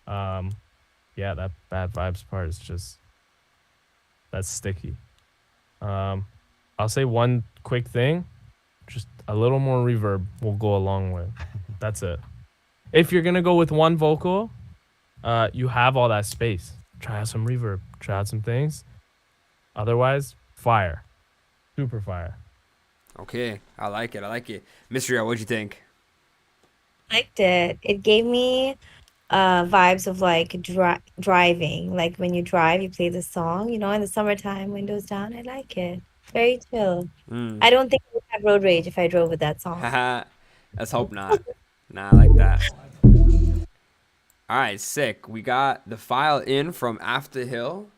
Yeah, that bad vibes part is just, that's sticky. I'll say one quick thing, just a little more reverb will go a long way. That's it. If you're gonna go with one vocal, you have all that space. Try out some reverb, try out some things. Otherwise, fire. Super fire. Okay, I like it. Mystery, what'd you think? Liked it. It gave me vibes of like driving. Like when you drive, you play the song, in the summertime, windows down. I like it. Very chill. I don't think I would have road rage if I drove with that song. Haha, let's hope not. Nah, I like that. All right, sick. We got the file in from After Hill.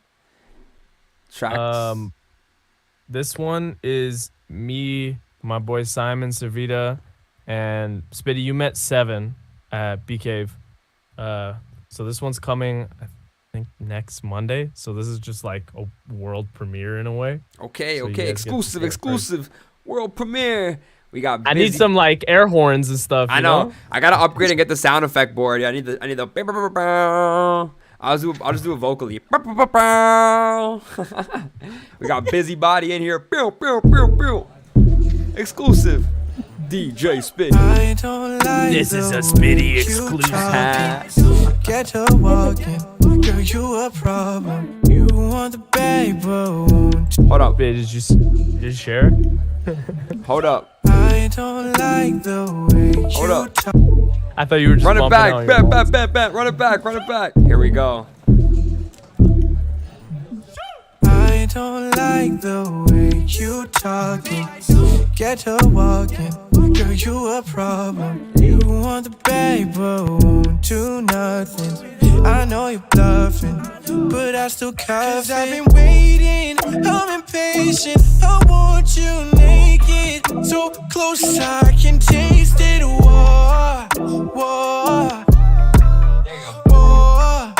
Tracks. This one is me, my boy Simon Servita, and Spitty. You met Seven at B Cave. So this one's coming, I think, next Monday. So this is just like a world premiere in a way. Okay, So you okay. guys get to Exclusive, hear it first. exclusive. World premiere. We got. I need Busy- some like air horns and stuff. I you know. I gotta upgrade and get the sound effect board. Yeah, I need the. I'll just do it vocally. We got Busybody in here. Exclusive. DJ Spitty. I don't like This is a the Spitty way exclusive. you talk. Get to walking, girl, you a problem. You want the bag, but won't you? Hold up. Did you share? Hold up. I don't like the way Hold you up. talk. I thought you were just Run it bumping back. out your Bet, walls. bet. Run it back. Run it back. Here we go. I don't like the way you talking. Get to walking, girl, you a problem. You want the bag, but won't do nothing. I know you're bluffing, but I still cuff it. I've been waiting, I'm impatient. I want you naked, so close I can taste it. Whoa, whoa, whoa,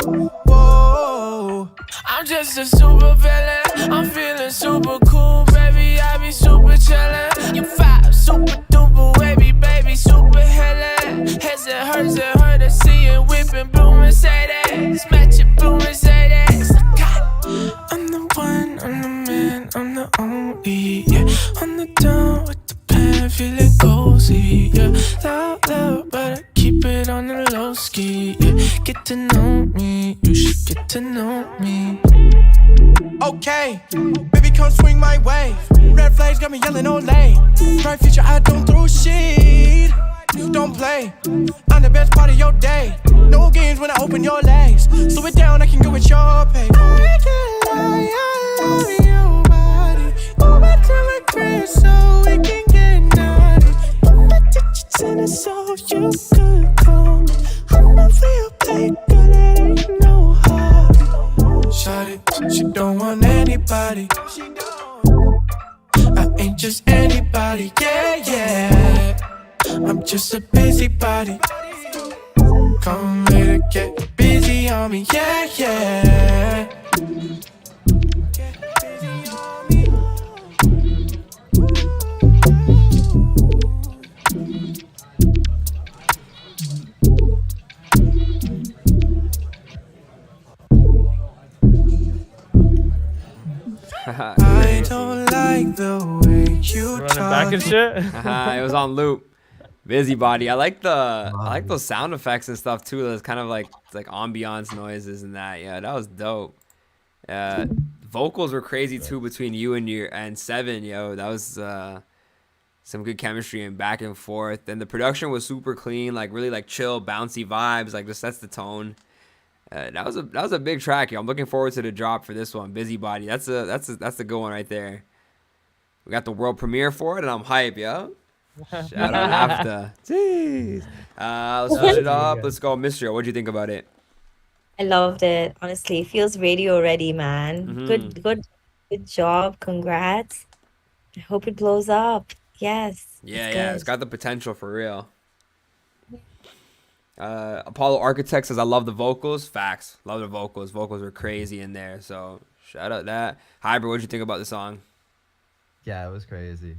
whoa. I'm just a super villain. I'm feeling super cool, baby. I be super chillin'. You vibe super duper, baby, super hellin'. Heads and hurt to see it whipping blue Mercedes. Match it blue Mercedes. I'm the one, I'm the man, I'm the only. Yeah, on the down with the pen, feeling cozy. Yeah, loud, but I keep it on the low ski. Yeah, get to know me, you should get to know me. Okay, baby, come swing my way. Red flags got me yelling all day. Bright future, I don't throw shit. Don't play, I'm the best part of your day. No games when I open your legs. Slow it down, I can go at your pace. I can't lie, I love your body. Go back to my crib so we can get naughty. Put my digits in it so you could call me. I'm a real play girl, it ain't no hobby. Shawty, she don't want anybody. I ain't just anybody, yeah. I'm just a busybody. Come here to get busy on me, yeah. I don't like the way you Running talk. back and shit. It was on loop. Busybody. I like those sound effects and stuff too. That's kind of like ambiance noises and that. Yeah, that was dope. Vocals were crazy too between you and Seven. Yo, that was some good chemistry and back and forth. And the production was super clean, like really like chill, bouncy vibes. Like just sets the tone. That was a big track. Yo. I'm looking forward to the drop for this one. Busybody. That's a good one right there. We got the world premiere for it, and I'm hype, yo. Shout out Afta. Jeez. Let's switch it up. Let's go, Mystery. What'd you think about it? I loved it. Honestly, it feels radio ready, man. Mhm. Good job. Congrats. I hope it blows up. Yes. Yeah, it's got the potential for real. Apollo Architect says, I love the vocals. Facts. Love the vocals. Vocals were crazy in there. So shout out that. Hybrid, what'd you think about the song? Yeah, it was crazy.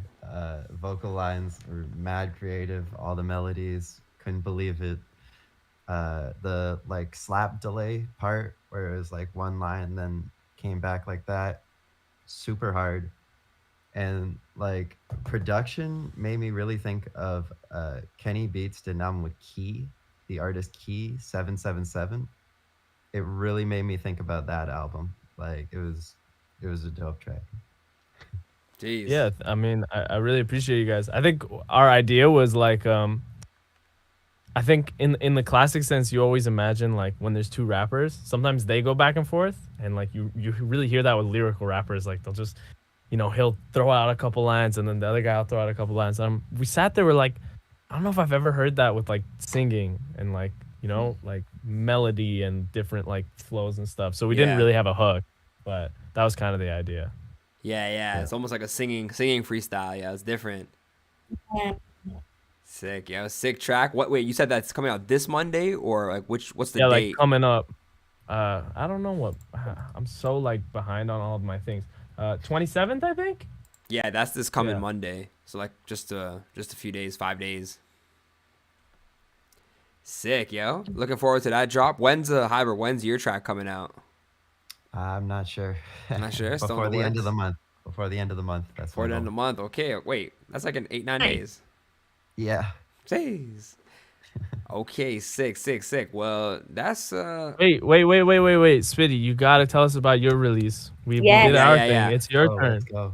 Vocal lines were mad creative. All the melodies, couldn't believe it. The like slap delay part where it was like one line and then came back like that, super hard. And like production made me really think of Kenny Beats did an album with Key, the artist Key 777. It really made me think about that album. Like it was a dope track. Jeez. Yeah, I mean, I really appreciate you guys. I think our idea was like, I think in the classic sense, you always imagine like when there's two rappers, sometimes they go back and forth, and like you really hear that with lyrical rappers. Like they'll just, he'll throw out a couple lines, and then the other guy will throw out a couple lines. We sat there, we're like, I don't know if I've ever heard that with like singing and like like melody and different like flows and stuff. So we didn't Yeah. really have a hook, but that was kind of the idea. Yeah. It's almost like a singing freestyle. Yeah, it's different. Yeah. Sick, yo. Sick track. What? Wait, you said that's coming out this Monday or like what's the Yeah, like date? coming up. I don't know what. I'm so like behind on all of my things. 27th, I think. Yeah, that's this coming Yeah. Monday. So like just a few days, 5 days. Sick, yo. Looking forward to that drop. When's When's your track coming out? I'm not sure. Not sure. Still in Before the the end of works? the month. Before the end of the month. That's For my the end of goal. the month. Okay, wait. That's like in 8, 9 Nice. days. Yeah. Jeez. Okay, sick. Well, that's Wait. Spitty, you gotta tell us about your release. We Yes. did Yeah, our yeah, thing. yeah. It's your Oh, turn. let's go.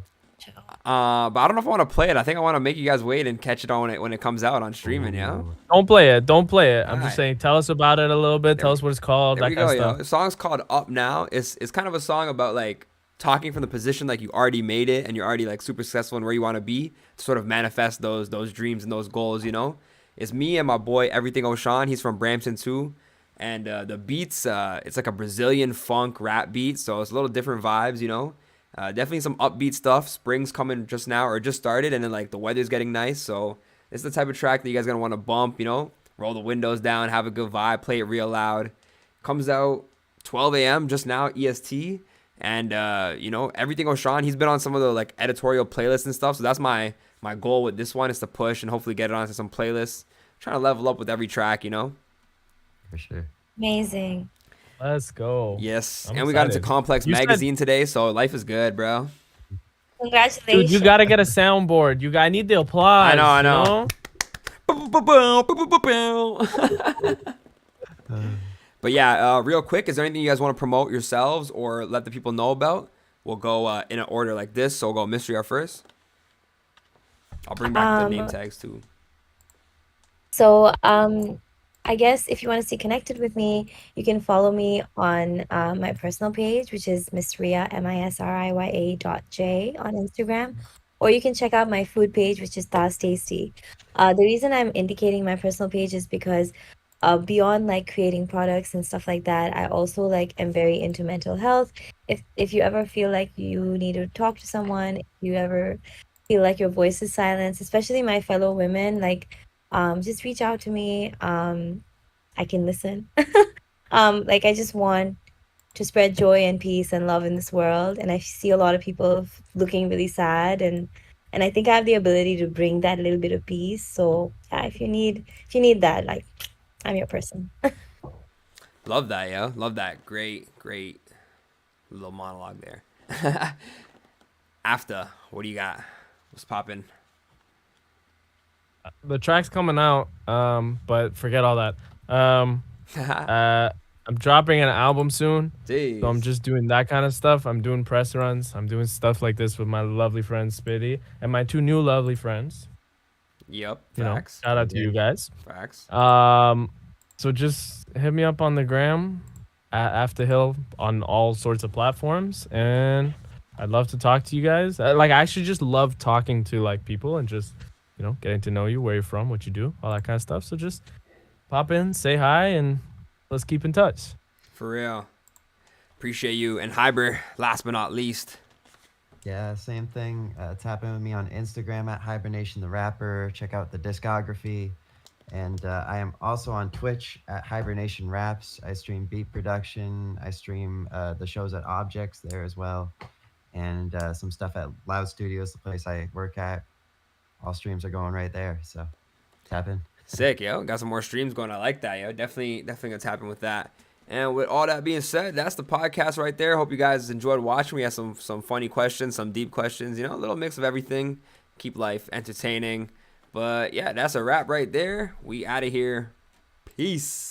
but I don't know if I want to play it. I think I want to make you guys wait and catch it on when it comes out on streaming, yeah. Ooh. Don't play it. I'm Alright. just saying. Tell us about it a little bit. Tell us what it's called. There That we kind go, of yo. stuff. The song's called Up Now. It's kind of a song about like talking from the position like you already made it and you're already like super successful in where you want to be to sort of manifest those dreams and those goals, you know. It's me and my boy Everything O'Shawn. He's from Brampton too. And the beats, it's like a Brazilian funk rap beat, so it's a little different vibes, you know. Definitely some upbeat stuff. Spring's coming just now or just started, and then like the weather's getting nice, so it's the type of track that you guys gonna want to bump, you know. Roll the windows down, have a good vibe, play it real loud. Comes out 12 a.m. just now EST, and you know, Everything O'Shawn, he's been on some of the like editorial playlists and stuff, so that's my goal with this one is to push and hopefully get it onto some playlists. Trying to level up with every track, you know. For sure. Amazing. Let's go. Yes, I'm and we got into excited. Complex You said- Magazine today, so life is good, bro. Congratulations. Dude, you gotta get a soundboard. I need the applause. I know. You know? But yeah, real quick, is there anything you guys want to promote yourselves or let the people know about? We'll go in an order like this. So we'll go Mystery Art first. I'll bring back the name tags too. So, I guess if you want to stay connected with me, you can follow me on my personal page, which is Misriya, MISRIYA.J on Instagram. Or you can check out my food page, which is Das Tasty. The reason I'm indicating my personal page is because beyond like creating products and stuff like that, I also like am very into mental health. If you ever feel like you need to talk to someone, if you ever feel like your voice is silenced, especially my fellow women, like just reach out to me. I can listen. Like I just want to spread joy and peace and love in this world, and I see a lot of people looking really sad, and I think I have the ability to bring that little bit of peace. So yeah, if you need that, like I'm your person. Love that, yo. Love that. Great little monologue there. Afta, what do you got? What's popping? The track's coming out, but forget all that. I'm dropping an album soon, Jeez. so I'm just doing that kind of stuff. I'm doing press runs. I'm doing stuff like this with my lovely friend Spitty and my 2 new lovely friends. Yep. You know, Facts. shout out to you guys. Facts. So just hit me up on the gram at Afta Hill on all sorts of platforms, and I'd love to talk to you guys. I actually just love talking to like people and just, you know, getting to know you, where you're from, what you do, all that kind of stuff. So just pop in, say hi, and let's keep in touch. For real. Appreciate you. And Hyber, last but not least. Yeah, same thing. Tap in with me on Instagram at Hibernation the Rapper. Check out the discography. And I am also on Twitch at Hibernation Raps. I stream beat production. I stream the shows at Objects there as well. And some stuff at Loud Studios, the place I work at. All streams are going right there. So tap in. Sick, yo. Got some more streams going. I like that, yo. Definitely gonna tap in with that. And with all that being said, that's the podcast right there. Hope you guys enjoyed watching. We had some funny questions, some deep questions, you know, a little mix of everything. Keep life entertaining. But yeah, that's a wrap right there. We out of here. Peace.